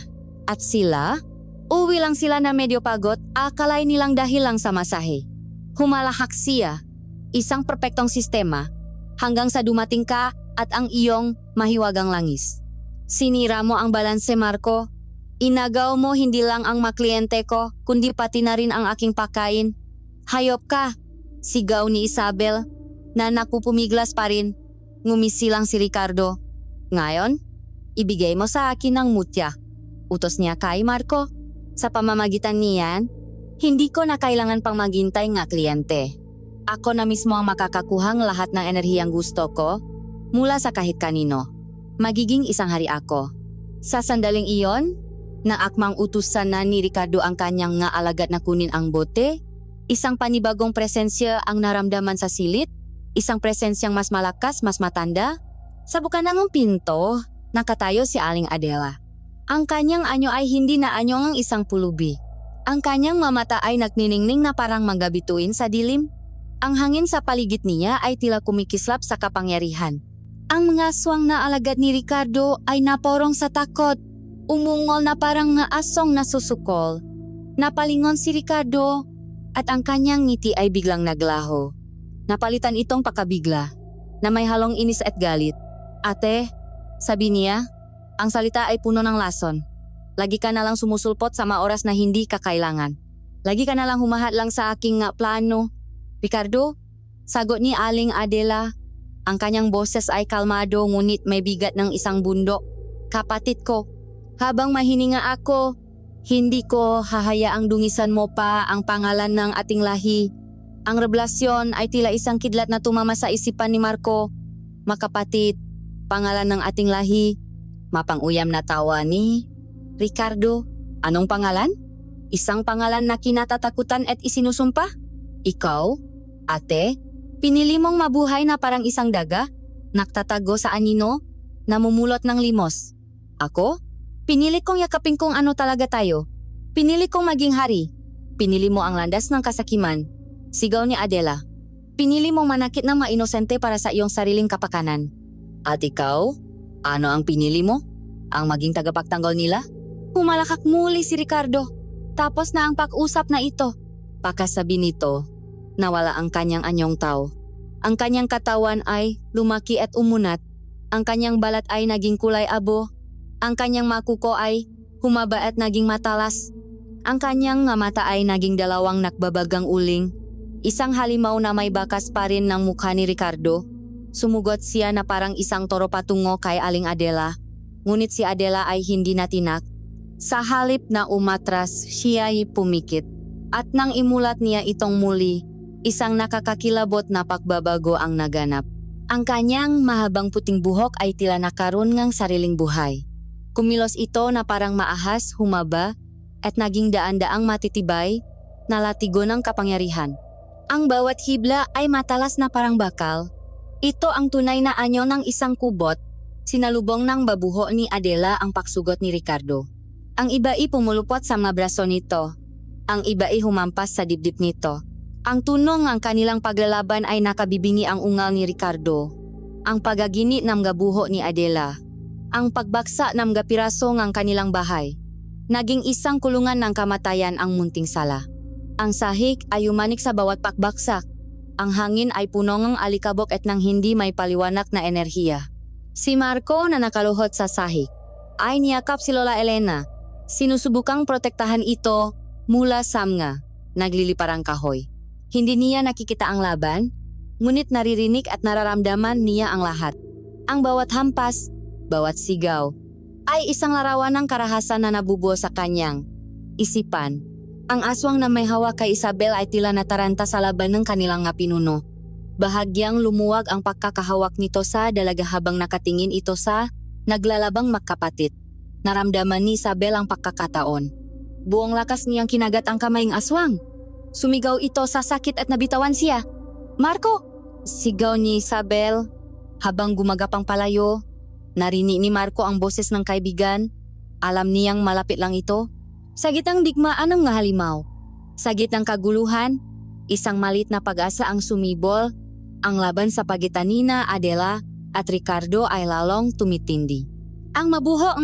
At sila? Uwi lang sila na medyo pagod, akalay nilang dahil lang sa masahe. Humalahak siya, isang perpektong sistema, hanggang sa dumating ka at ang iyong mahiwagang langis. Sinira mo ang balanse, Marco. Inagaw mo hindi lang ang mga kliyente ko, kundi pati na rin ang aking pakain. Hayop ka, sigaw ni Isabel, na nakupumiglas pa rin. Ngumisi lang si Ricardo. Ngayon, ibigay mo sa akin ang mutya. Utos niya kay Marco. Sa pamamagitan niyan, hindi ko na kailangan pang maghintay nga kliyente. Ako na mismo ang makakakuhang lahat ng enerhiyang gusto ko mula sa kahit kanino. Magiging isang hari ako. Sa sandaling iyon, naakmang utusan na ni Ricardo ang kanyang nga alagad na kunin ang bote. Isang panibagong presensya ang naramdaman sa silid, isang presensyang mas malakas, mas matanda. Sa bukan ng pinto, nakatayo si Aling Adela. Ang kanyang anyo ay hindi na anyo ng isang pulubi. Ang kanyang mamata ay nagniningning na parang manggabituin sa dilim. Ang hangin sa paligid niya ay tila kumikislap sa kapangyarihan. Ang mga aswang na alagad ni Ricardo ay naporong sa takot. Umungol na parang nga asong nasusukol. Napalingon si Ricardo at ang kanyang ngiti ay biglang naglaho. Napalitan itong pakabigla na may halong inis at galit. Ate, sabi niya, ang salita ay puno ng lason. Lagi ka na lang sumusulpot sa mga oras na hindi ka kailangan. Lagi ka na lang humahat lang sa aking nga plano. Ricardo, sagot ni Aling Adela. Ang kanyang boses ay kalmado ngunit may bigat ng isang bundok. Kapatid ko, habang mahininga ako, hindi ko hahayaang dungisan mo pa ang pangalan ng ating lahi. Ang revelasyon ay tila isang kidlat na tumama sa isipan ni Marco. Makapatid, pangalan ng ating lahi. Mapanguyam na tawa ni Ricardo. Anong pangalan? Isang pangalan na kinatatakutan at isinusumpa? Ikaw, ate, pinili mong mabuhay na parang isang daga, naktatago sa anino, namumulot ng limos. Ako? Pinili kong yakapin kung ano talaga tayo. Pinili kong maging hari. Pinili mo ang landas ng kasakiman. Sigaw ni Adela. Pinili mong manakit ng mga inosente para sa iyong sariling kapakanan. At ikaw? Ano ang pinili mo? Ang maging tagapagtanggol nila? Pumalakak muli si Ricardo. Tapos na ang pag-usap na ito. Pakasabi nito, nawala ang kanyang anyong tao. Ang kanyang katawan ay lumaki at umunat. Ang kanyang balat ay naging kulay abo. Ang kanyang makuko ay humaba at naging matalas. Ang kanyang nga mata ay naging dalawang nakbabagang uling. Isang halimaw na may bakas pa rin ng mukha ni Ricardo. Sumugot siya na parang isang toro patungo kay Aling Adela. Ngunit si Adela ay hindi natinak. Sa halip na umatras, siya ay pumikit. At nang imulat niya itong muli, isang nakakakilabot na pagbabago ang naganap. Ang kanyang mahabang puting buhok ay tila nakaroon ng sariling buhay. Kumilos ito na parang maahas, humaba, at naging daan-daang matitibay na latigo ng kapangyarihan. Ang bawat hibla ay matalas na parang bakal. Ito ang tunay na anyo ng isang kubot. Sinalubong ng babuho ni Adela ang paksugot ni Ricardo. Ang iba ay pumulupot sa mga braso nito. Ang iba ay humampas sa dibdib nito. Ang tunong ng kanilang paglalaban ay nakabibingi ang ungal ni Ricardo. Ang pagagini ng gabuho ni Adela. Ang pagbaksa ng gapiraso ng kanilang bahay. Naging isang kulungan ng kamatayan ang munting sala. Ang sahig ay umanik sa bawat pakbaksak. Ang hangin ay puno ng alikabok at ng hindi may paliwanag na enerhiya. Si Marco na nakaluhod sa sahig ay niyakap si Lola Elena. Sinusubukang protektahan ito mula sa mga nagliliparang kahoy. Hindi niya nakikita ang laban, ngunit naririnig at nararamdaman niya ang lahat. Ang bawat hampas, bawat sigaw, ay isang larawan ng karahasan na nabubuo sa kanyang isipan. Ang aswang na may hawak kay Isabel ay tila nataranta sa laban ng kanilang nga pinuno. Bahagyang lumuwag ang pagkakahawak nito sa dalaga habang nakatingin ito sa naglalabang magkapatid. Naramdaman ni Isabel ang pagkakataon. Buong lakas niyang kinagat ang kamay ng aswang. Sumigaw ito sa sakit at nabitawan siya. Marco! Sigaw ni Isabel habang gumagapang palayo. Narinig ni Marco ang boses ng kaibigan. Alam niyang malapit lang ito. Sa gitang digmaan ng mga halimaw. Sa gitang kaguluhan, isang malit na pag-asa ang sumibol. Ang laban sa pagitan nina Adela at Ricardo ay lalong tumitindi. Ang mabuho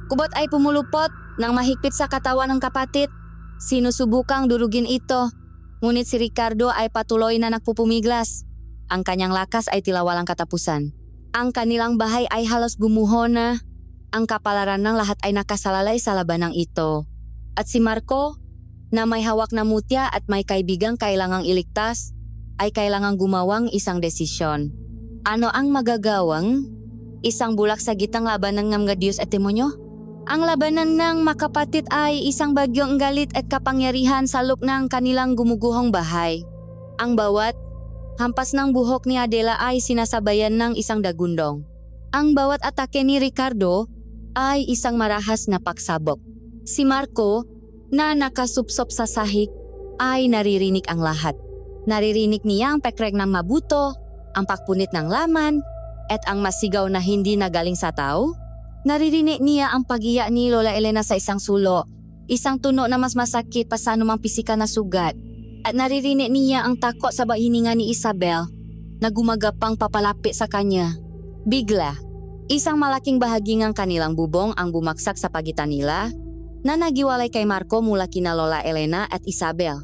kubot ay pumulupot nang mahigpit sa katawan ng kapatid. Sinusubukang durugin ito, ngunit si Ricardo ay patuloy na nagpupumiglas. Ang kanyang lakas ay tila walang katapusan. Ang kanilang bahay ay halos gumuho na. Ang kapalaran ng lahat ay nakasalalay sa labanang ito. At si Marco, na may hawak na mutya at may kaibigang kailangang iligtas, ay kailangang gumawang isang desisyon. Ano ang magagawang? Isang bulak sa gitang labanan ng mga Diyos at demonyo? Ang labanan ng makapatid ay isang bagyong galit at kapangyarihan sa loob ng kanilang gumuguhong bahay. Ang bawat hampas ng buhok ni Adela ay sinasabayan ng isang dagundong. Ang bawat atake ni Ricardo ay isang marahas na pagsabog. Si Marco, na nakasupsop sa sahig, ay naririnig ang lahat. Naririnig niya ang pekrek ng mabuto, ang pagpunit ng laman, at ang masigaw na hindi nagaling sa tao. Naririnig niya ang pag-iya ni Lola Elena sa isang sulo, isang tuno na mas masakit pa sa anumang pisikal na sugat. At naririnig niya ang takot sa hininga ni Isabel na gumagapang papalapit sa kanya. Bigla, isang malaking bahagi ng kanilang bubong ang bumaksak sa pagitan nila na nagiwalay kay Marco mula kina Lola Elena at Isabel.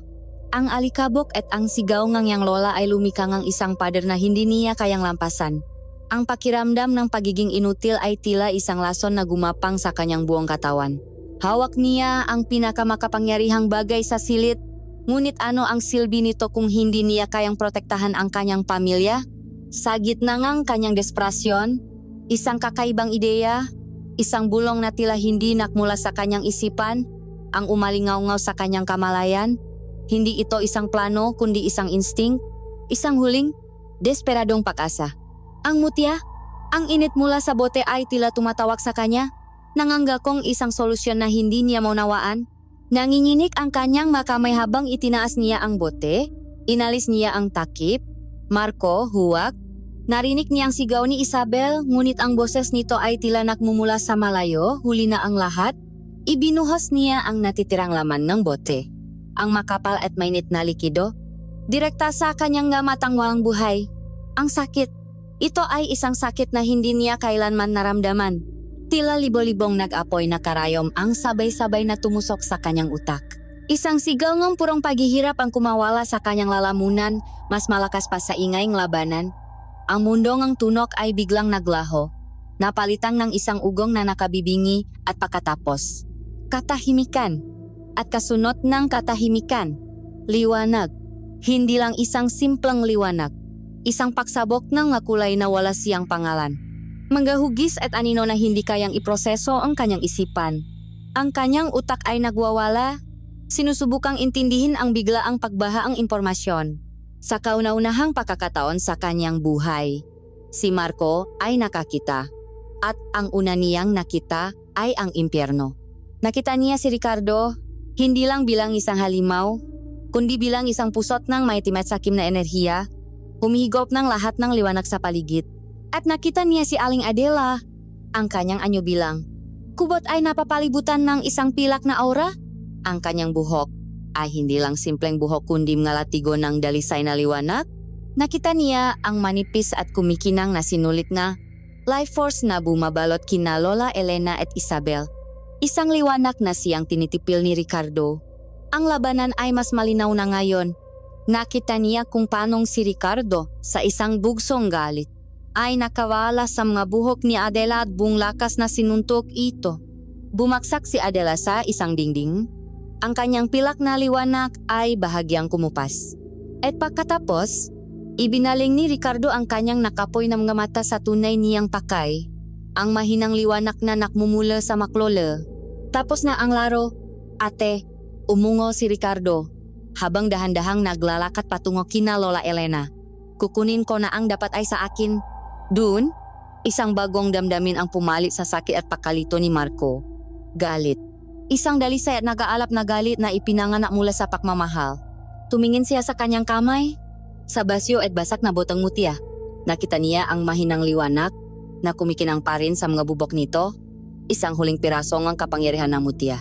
Ang alikabok at ang sigaw ng yang lola ay lumikang ang isang pader na hindi niya kayang lampasan. Ang pakiramdam ng pagiging inutil ay tila isang lason na gumapang sa kanyang buong katawan. Hawak niya ang pinakamakapangyarihang bagay sa silid, ngunit ano ang silbi nito kung hindi niya kayang protektahan ang kanyang pamilya? Sa gitna ng kanyang desperasyon, isang kakaibang ideya, isang bulong na tila hindi nakmula sa kanyang isipan, ang umalingaw-ngaw sa kanyang kamalayan. Hindi ito isang plano kundi isang instinct, isang huling, desperadong pag-asa. Ang mutya, ang init mula sa bote ay tila tumatawag sa kanya, nanganggakong isang solusyon na hindi niya maunawaan. Nanginginig ang kanyang makamay habang itinaas niya ang bote, inalis niya ang takip. Marco, huwag. Narinig niya ang sigaw ni Isabel, ngunit ang boses nito ay tila nakmumula sa malayo, huli na ang lahat. Ibinuhos niya ang natitirang laman ng bote. Ang makapal at mainit na likido, direkta sa kanyang matang walang buhay. Ang sakit. Ito ay isang sakit na hindi niya kailanman naramdaman. Tila libo-libong nag-apoy na karayom ang sabay-sabay na tumusok sa kanyang utak. Isang sigaw ng purong paghihirap ang kumawala sa kanyang lalamunan, mas malakas pa sa ingay ng labanan. Ang mundo ng tunok ay biglang naglaho, napalitang ng isang ugong na nakabibingi at pagkatapos. Katahimikan. At kasunod ng katahimikan, liwanag. Hindi lang isang simpleng liwanag. Isang pagsabok ng kulay na wala siyang pangalan. Manggahugis at anino na hindi kayang iproseso ang kanyang isipan. Ang kanyang utak ay nagwawala. Sinusubukang intindihin ang biglaang pagbahaang impormasyon. Sa kauna-unahang pagkakataon sa kanyang buhay, si Marco ay nakakita. At ang una niyang nakita ay ang impyerno. Nakita niya si Ricardo, hindi lang bilang isang halimaw, kundi bilang isang pusot ng may timat-sakim na enerhiya, humihigop ng lahat ng liwanag sa paligid. At nakita niya si Aling Adela, ang kanyang anyo bilang. Kubot ay napapalibutan ng isang pilak na aura. Ang kanyang buhok ay hindi lang simpleng buhok kundi mga latigo ng dalisay na liwanag. Nakita niya ang manipis at kumikinang na sinulit na life force na bumabalot kina Lola Elena at Isabel. Isang liwanag na siyang tinitipil ni Ricardo. Ang labanan ay mas malinaw na ngayon. Nakita niya kung paanong si Ricardo sa isang bugsong galit ay nakawala sa mga buhok ni Adela at buong lakas na sinuntok ito. Bumaksak si Adela sa isang dingding. Ang kanyang pilak na liwanag ay bahagyang kumupas. At pagkatapos, ibinaling ni Ricardo ang kanyang nakapoy na mga mata sa tunay niyang pakay. Ang mahinang liwanag na nakmumula sa maklole. Tapos na ang laro, ate, umungo si Ricardo habang dahan-dahang naglalakat patungo kina Lola Elena. Kukunin ko na ang dapat ay sa akin. Dun, isang bagong damdamin ang pumalit sa sakit at pakalito ni Marco. Galit. Isang dalisay at nag-aalap na galit na ipinanganak mula sa pagmamahal. Tumingin siya sa kanyang kamay. Sa basyo at basak na botang mutya. Nakita niya ang mahinang liwanag na kumikinang pa rin sa mga bubok nito. isang huling piraso ng kapangyarihan ng mutya.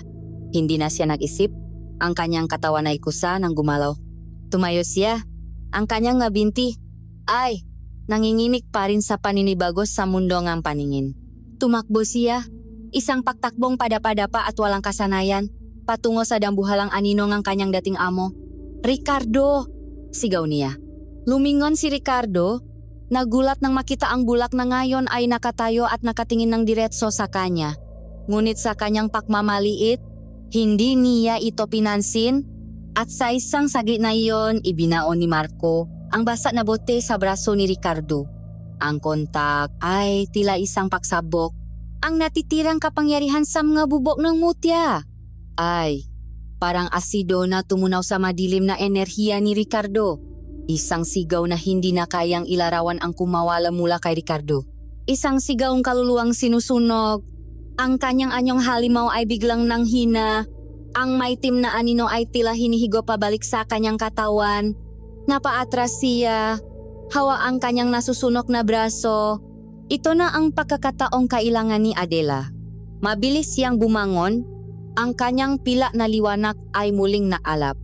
Hindi na siya nag-isip, ang kanyang katawan ay kusa ng gumalaw. Tumayo siya, ang kanyang ngabinti ay nanginginig pa rin sa paninibago sa mundo ng paningin. Tumakbo siya, isang pagtakbong padapa-dapa at walang kasanayan, patungo sa dambuhalang anino ng kanyang dating amo. "Ricardo!" sigaw niya. Lumingon si Ricardo, nagulat nang makita ang bulak na ngayon ay nakatayo at nakatingin ng diretso sa kanya. Ngunit sa kanyang pakmamaliit, hindi niya ito pinansin at sa isang saglit na iyon ibinaon ni Marco ang basa na bote sa braso ni Ricardo. Ang kontak ay tila isang pagsabok. Ang natitirang kapangyarihan sa mga bubok ng mutya ay parang asido na tumunaw sa madilim na enerhiya ni Ricardo. Isang sigaw na hindi na kayang ilarawan ang kumawala mula kay Ricardo. Isang sigaw ng kaluluwang sinusunog. Ang kanyang anyong halimaw ay biglang nanghina. Ang maitim na anino ay tila hinihigo pabalik sa kanyang katawan. Napaatras siya. Hawa ang kanyang nasusunok na braso. Ito na ang pagkakataong kailangan ni Adela. Mabilis siyang bumangon. Ang kanyang pila na liwanag ay muling naalap.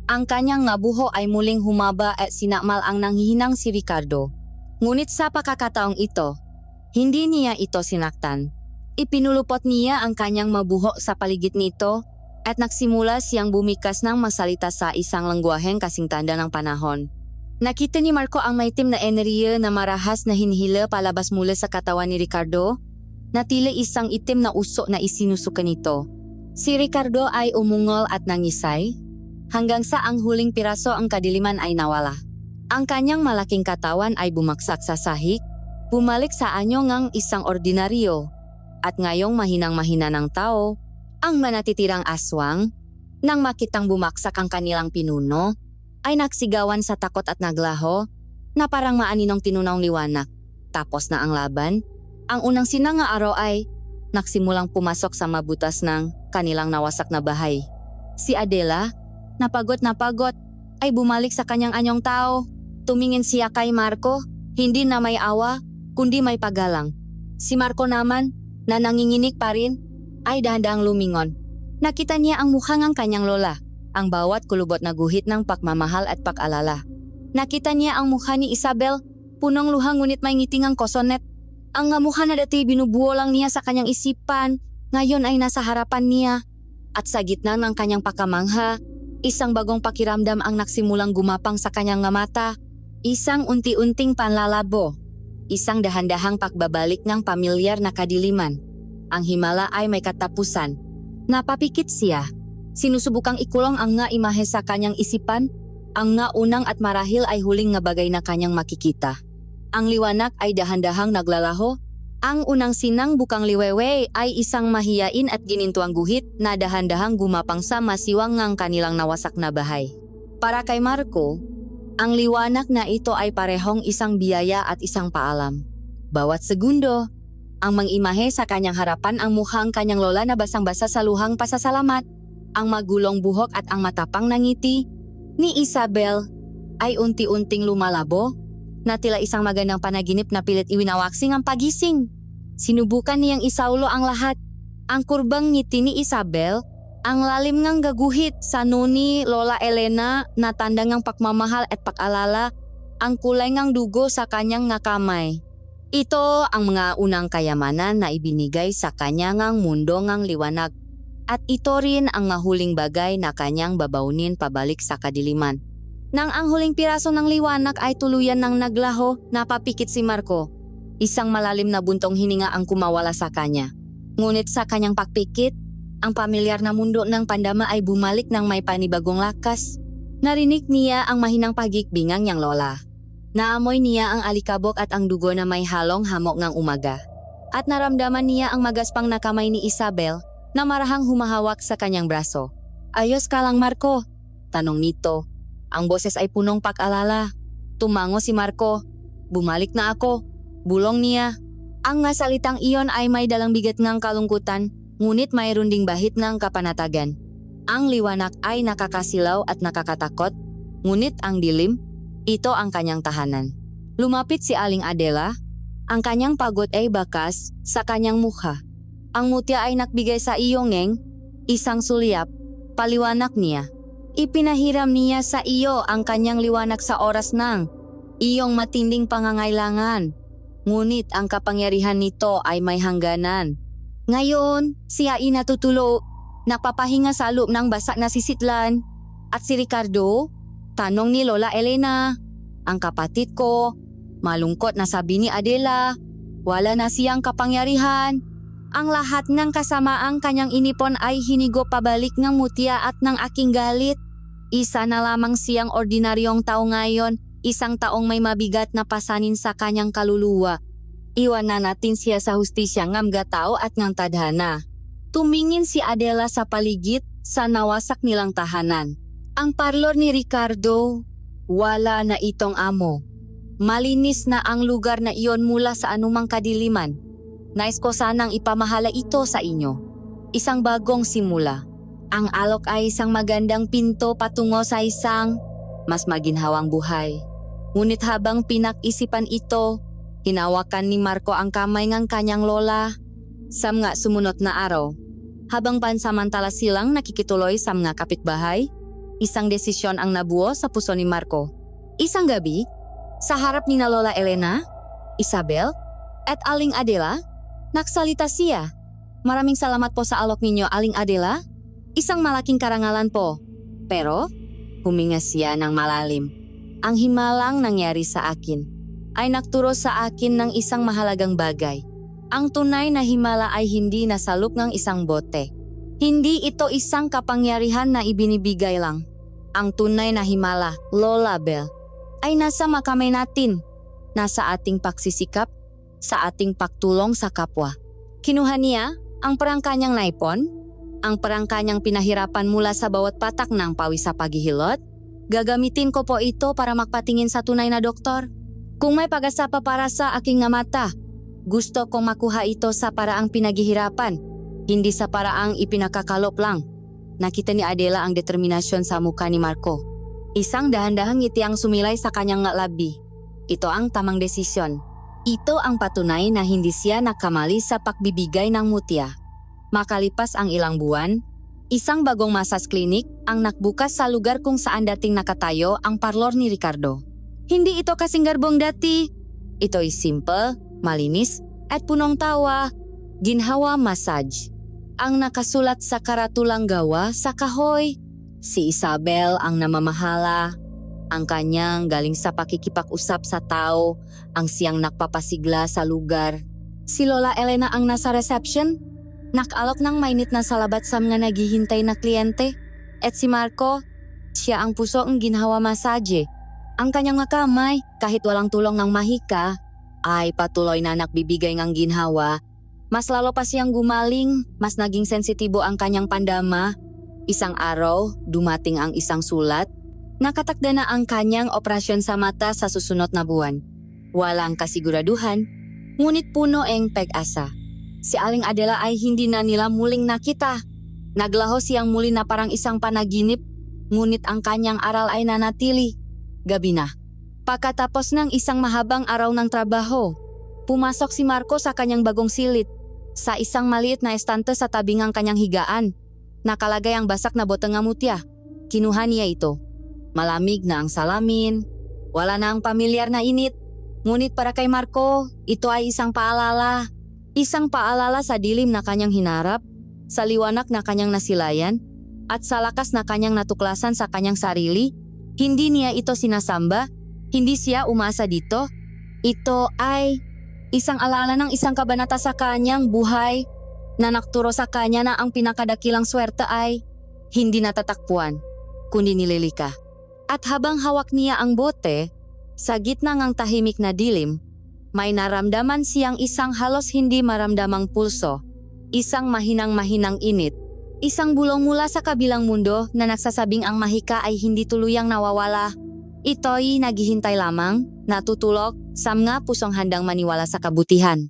Ang kanyang ngabuho ay muling humaba at sinakmal ang nanghihinang si Ricardo. Ngunit sa pagkakataong ito, hindi niya ito sinaktan. Ipinulupot niya ang kanyang mabuho sa paligid nito at nagsimula siyang bumikas ng masalita sa isang lengguwaheng kasing tanda ng panahon. Nakita ni Marco ang maitim na enerhiya na marahas na hinihila palabas mula sa katawan ni Ricardo na tila isang itim na usok na isinusuka nito. Si Ricardo ay umungol at nangisay hanggang sa ang huling piraso ang kadiliman ay nawala. Ang kanyang malaking katawan ay bumagsak sa sahig, bumalik sa anyo ng isang ordinaryo at ngayong mahinang-mahina ng tao, ang manatitirang aswang, nang makitang bumaksak ang kanilang pinuno, ay nagsigawan sa takot at naglaho na parang maaninong tinunawng liwanag. Tapos na ang laban, ang unang sinanga araw ay nagsimulang pumasok sa mabutas ng kanilang nawasak na bahay. Si Adela, na pagod, ay bumalik sa kanyang anyong tao. Tumingin siya kay Marco, hindi na may awa, kundi may paggalang. Si Marco naman, na nanginginig pa rin, ay dahan-dahang lumingon. Nakita niya ang mukha ng kanyang lola, ang bawat kulubot na guhit ng pagmamahal at pag-alala. Nakita niya ang mukha ni Isabel, punong luha ngunit may ngitingang kosonet. Ang nga mukha na dati binubuo lang niya sa kanyang isipan, ngayon ay nasa harapan niya. At sa gitna ng kanyang pakamangha, isang bagong pakiramdam ang nagsimulang gumapang sa kanyang nga mata. Isang unti-unting panlalabo. Isang dahan-dahang pagbabalik ng pamilyar na kadiliman. Ang himala ay may katapusan. Napapikit siya. Sinusubukang ikulong ang nga imahe sa kanyang isipan. Ang nga unang at marahil ay huling nga bagay na kanyang makikita. Ang liwanag ay dahan-dahang naglalaho. Ang unang sinang bukang liwewe ay isang mahiyain at ginintuang guhit na dahan-dahang gumapang sa masiwang ng kanilang nawasak na bahay. Para kay Marco, ang liwanag na ito ay parehong isang biyaya at isang paalam. Bawat segundo, ang mang-imahe sa kanyang harapan ang mukhang kanyang lola na basang-basa sa luhang pasasalamat. Ang magulong buhok at ang matapang na ngiti ni Isabel ay unti-unting lumalabo na tila isang magandang panaginip na pilit iwinawaksing ang pagising. Sinubukan niyang isaulo ang lahat. Ang kurbang ngiti ni Isabel, ang lalim ngang gaguhit sa nuni Lola Elena na tanda ngang pagmamahal at pag-alala, ang kulay ngang dugo sa kanyang nga kamay. Ito ang mga unang kayamanan na ibinigay sa kanya ngang mundo ngang liwanag. At ito rin ang huling bagay na kanyang babaunin pabalik sa kadiliman. Nang ang huling piraso ng liwanag ay tuluyan ng naglaho, napapikit si Marco. Isang malalim na buntong hininga ang kumawala sa kanya. Ngunit sa kanyang pagpikit, ang pamilyar na mundo ng pandama ay bumalik ng may panibagong lakas. Narinig niya ang mahinang pagikbingang niyang lola. Naamoy niya ang alikabok at ang dugo na may halong hamok ng umaga. At naramdaman niya ang magaspang na kamay ni Isabel na marahang humahawak sa kanyang braso. "Ayos ka lang, Marco?" tanong nito. Ang boses ay punong pag-alala. Tumango si Marco. "Bumalik na ako," bulong niya. Ang nga salitang iyon ay may dalang bigat ngang kalungkutan, ngunit mayroon ding bahit ngang kapanatagan. Ang liwanag ay nakakasilaw at nakakatakot, ngunit ang dilim, ito ang kanyang tahanan. Lumapit si Aling Adela, ang kanyang pagod ay bakas sa kanyang mukha. Ang mutya ay nagbigay sa iyo ngeng, isang sulyap, paliwanag niya. Ipinahiram niya sa iyo ang kanyang liwanag sa oras ng iyong matinding pangangailangan. Ngunit ang kapangyarihan nito ay may hangganan. Ngayon, siya ay natutulo, napapahinga sa loob ng basak na sisitlan. At si Ricardo, tanong ni Lola Elena, ang kapatid ko, malungkot na sabi ni Adela, wala na siyang kapangyarihan. Ang lahat ng kasamaang kanyang inipon ay hinigo pabalik ng mutya at ng aking galit. Isa na lamang siyang ordinaryong tao ngayon, isang taong may mabigat na pasanin sa kanyang kaluluwa. Iwan na natin siya sa hustisya ng mga tao at ng tadhana. Tumingin si Adela sa paligid sa nawasak nilang tahanan. Ang parlor ni Ricardo, wala na itong amo. Malinis na ang lugar na iyon mula sa anumang kadiliman. Nais ko sanang ipamahala ito sa inyo. Isang bagong simula. Ang alok ay isang magandang pinto patungo sa isang mas maginhawang buhay. Ngunit habang pinag-isipan ito, hinawakan ni Marco ang kamay ng kanyang lola. Sa mga sumunod na araw, habang pansamantala silang nakikituloy sa mga kapitbahay, isang desisyon ang nabuo sa puso ni Marco. Isang gabi, sa harap ni na Lola Elena, Isabel, at Aling Adela, nagsalita siya. Maraming salamat po sa alok ninyo, Aling Adela. Isang malaking karangalan po. Pero, huminga siya ng malalim. Ang himalang nangyari sa akin ay nagturo sa akin ng isang mahalagang bagay. Ang tunay na himala ay hindi nasa loob ng isang bote. Hindi ito isang kapangyarihan na ibinibigay lang. Ang tunay na himala, Lola Bell, ay nasa makamay natin. Nasa ating pagsisikap, sa ating pagtulong sa kapwa. Kinuha niya ang parang kanyang naipon, ang parang kanyang pinahirapan mula sa bawat patak ng pawis sa paghihilot. Gagamitin ko po ito para magpatingin sa tunay na doktor. Kung may pag-asa pa para sa aking nga mata, gusto kong makuha ito sa paraang pinaghihirapan, hindi sa paraang ipinakakalop lang. Nakita ni Adela ang determinasyon sa mukha ni Marco. Isang dahan-dahang ngiti ang sumilay sa kanyang labi. Ito ang tamang desisyon. Ito ang patunay na hindi siya nakamali sa pagbibigay ng mutya. Makalipas ang ilang buwan, isang bagong massage clinic ang nakbukas sa lugar kung saan dating nakatayo ang parlor ni Ricardo. Hindi ito kasing garbong dati. Ito ay simple, malinis, at punong tawa. Ginhawa massage. Ang nakasulat sa karatulang gawa sa kahoy. Si Isabel ang namamahala. Ang kanyang galing sa pakikipag-usap sa tao, ang siyang nakpapasigla sa lugar. Si Lola Elena ang nasa reception. Nakalok ng mainit na salabat sa mga naghihintay na kliyente. At si Marco, siya ang puso ng ginhawa massage. Ang kanyang makamay, kahit walang tulong ng mahika, ay patuloy na nagbibigay ng ginhawa. Mas lalo pa siyang gumaling, mas naging sensitibo ang kanyang pandama. Isang araw, dumating ang isang sulat. Nakatakda na ang kanyang operasyon sa mata sa susunod na buwan. Walang kasiguraduhan, ngunit puno ang pag-asa. Si Aling Adela ay hindi na nila muling nakita. Naglaho siyang muli na parang isang panaginip, ngunit ang kanyang aral ay nanatili. Gabi na. Pagkatapos ng isang mahabang araw ng trabaho, pumasok si Marco sa kanyang bagong silid. Sa isang maliit na estante sa tabi ng kanyang higaan, nakalagay ang basak na boteng ng mutya. Kinuha niya ito. Malamig na ang salamin, wala na ang pamilyar na init. Ngunit para kay Marco, ito ay isang paalala. Isang paalala sa dilim na kanyang hinarap, sa liwanag na kanyang nasilayan, at sa lakas na kanyang natuklasan sa kanyang sarili. Hindi niya ito sinasamba, hindi siya umasa dito. Ito ay isang alaala ng isang kabanata sa kanyang buhay na nakturo sa kanya na ang pinakadakilang swerte ay hindi natatakpuan, kundi nililika. At habang hawak niya ang bote, sa gitna ng tahimik na dilim, may naramdaman siyang isang halos hindi maramdamang pulso, isang mahinang-mahinang init, isang bulong mula sa kabilang mundo na nagsasabing ang mahika ay hindi tuluyang nawawala. Ito'y naghihintay lamang, natutulog, sa mga pusong handang maniwala sa kabutihan.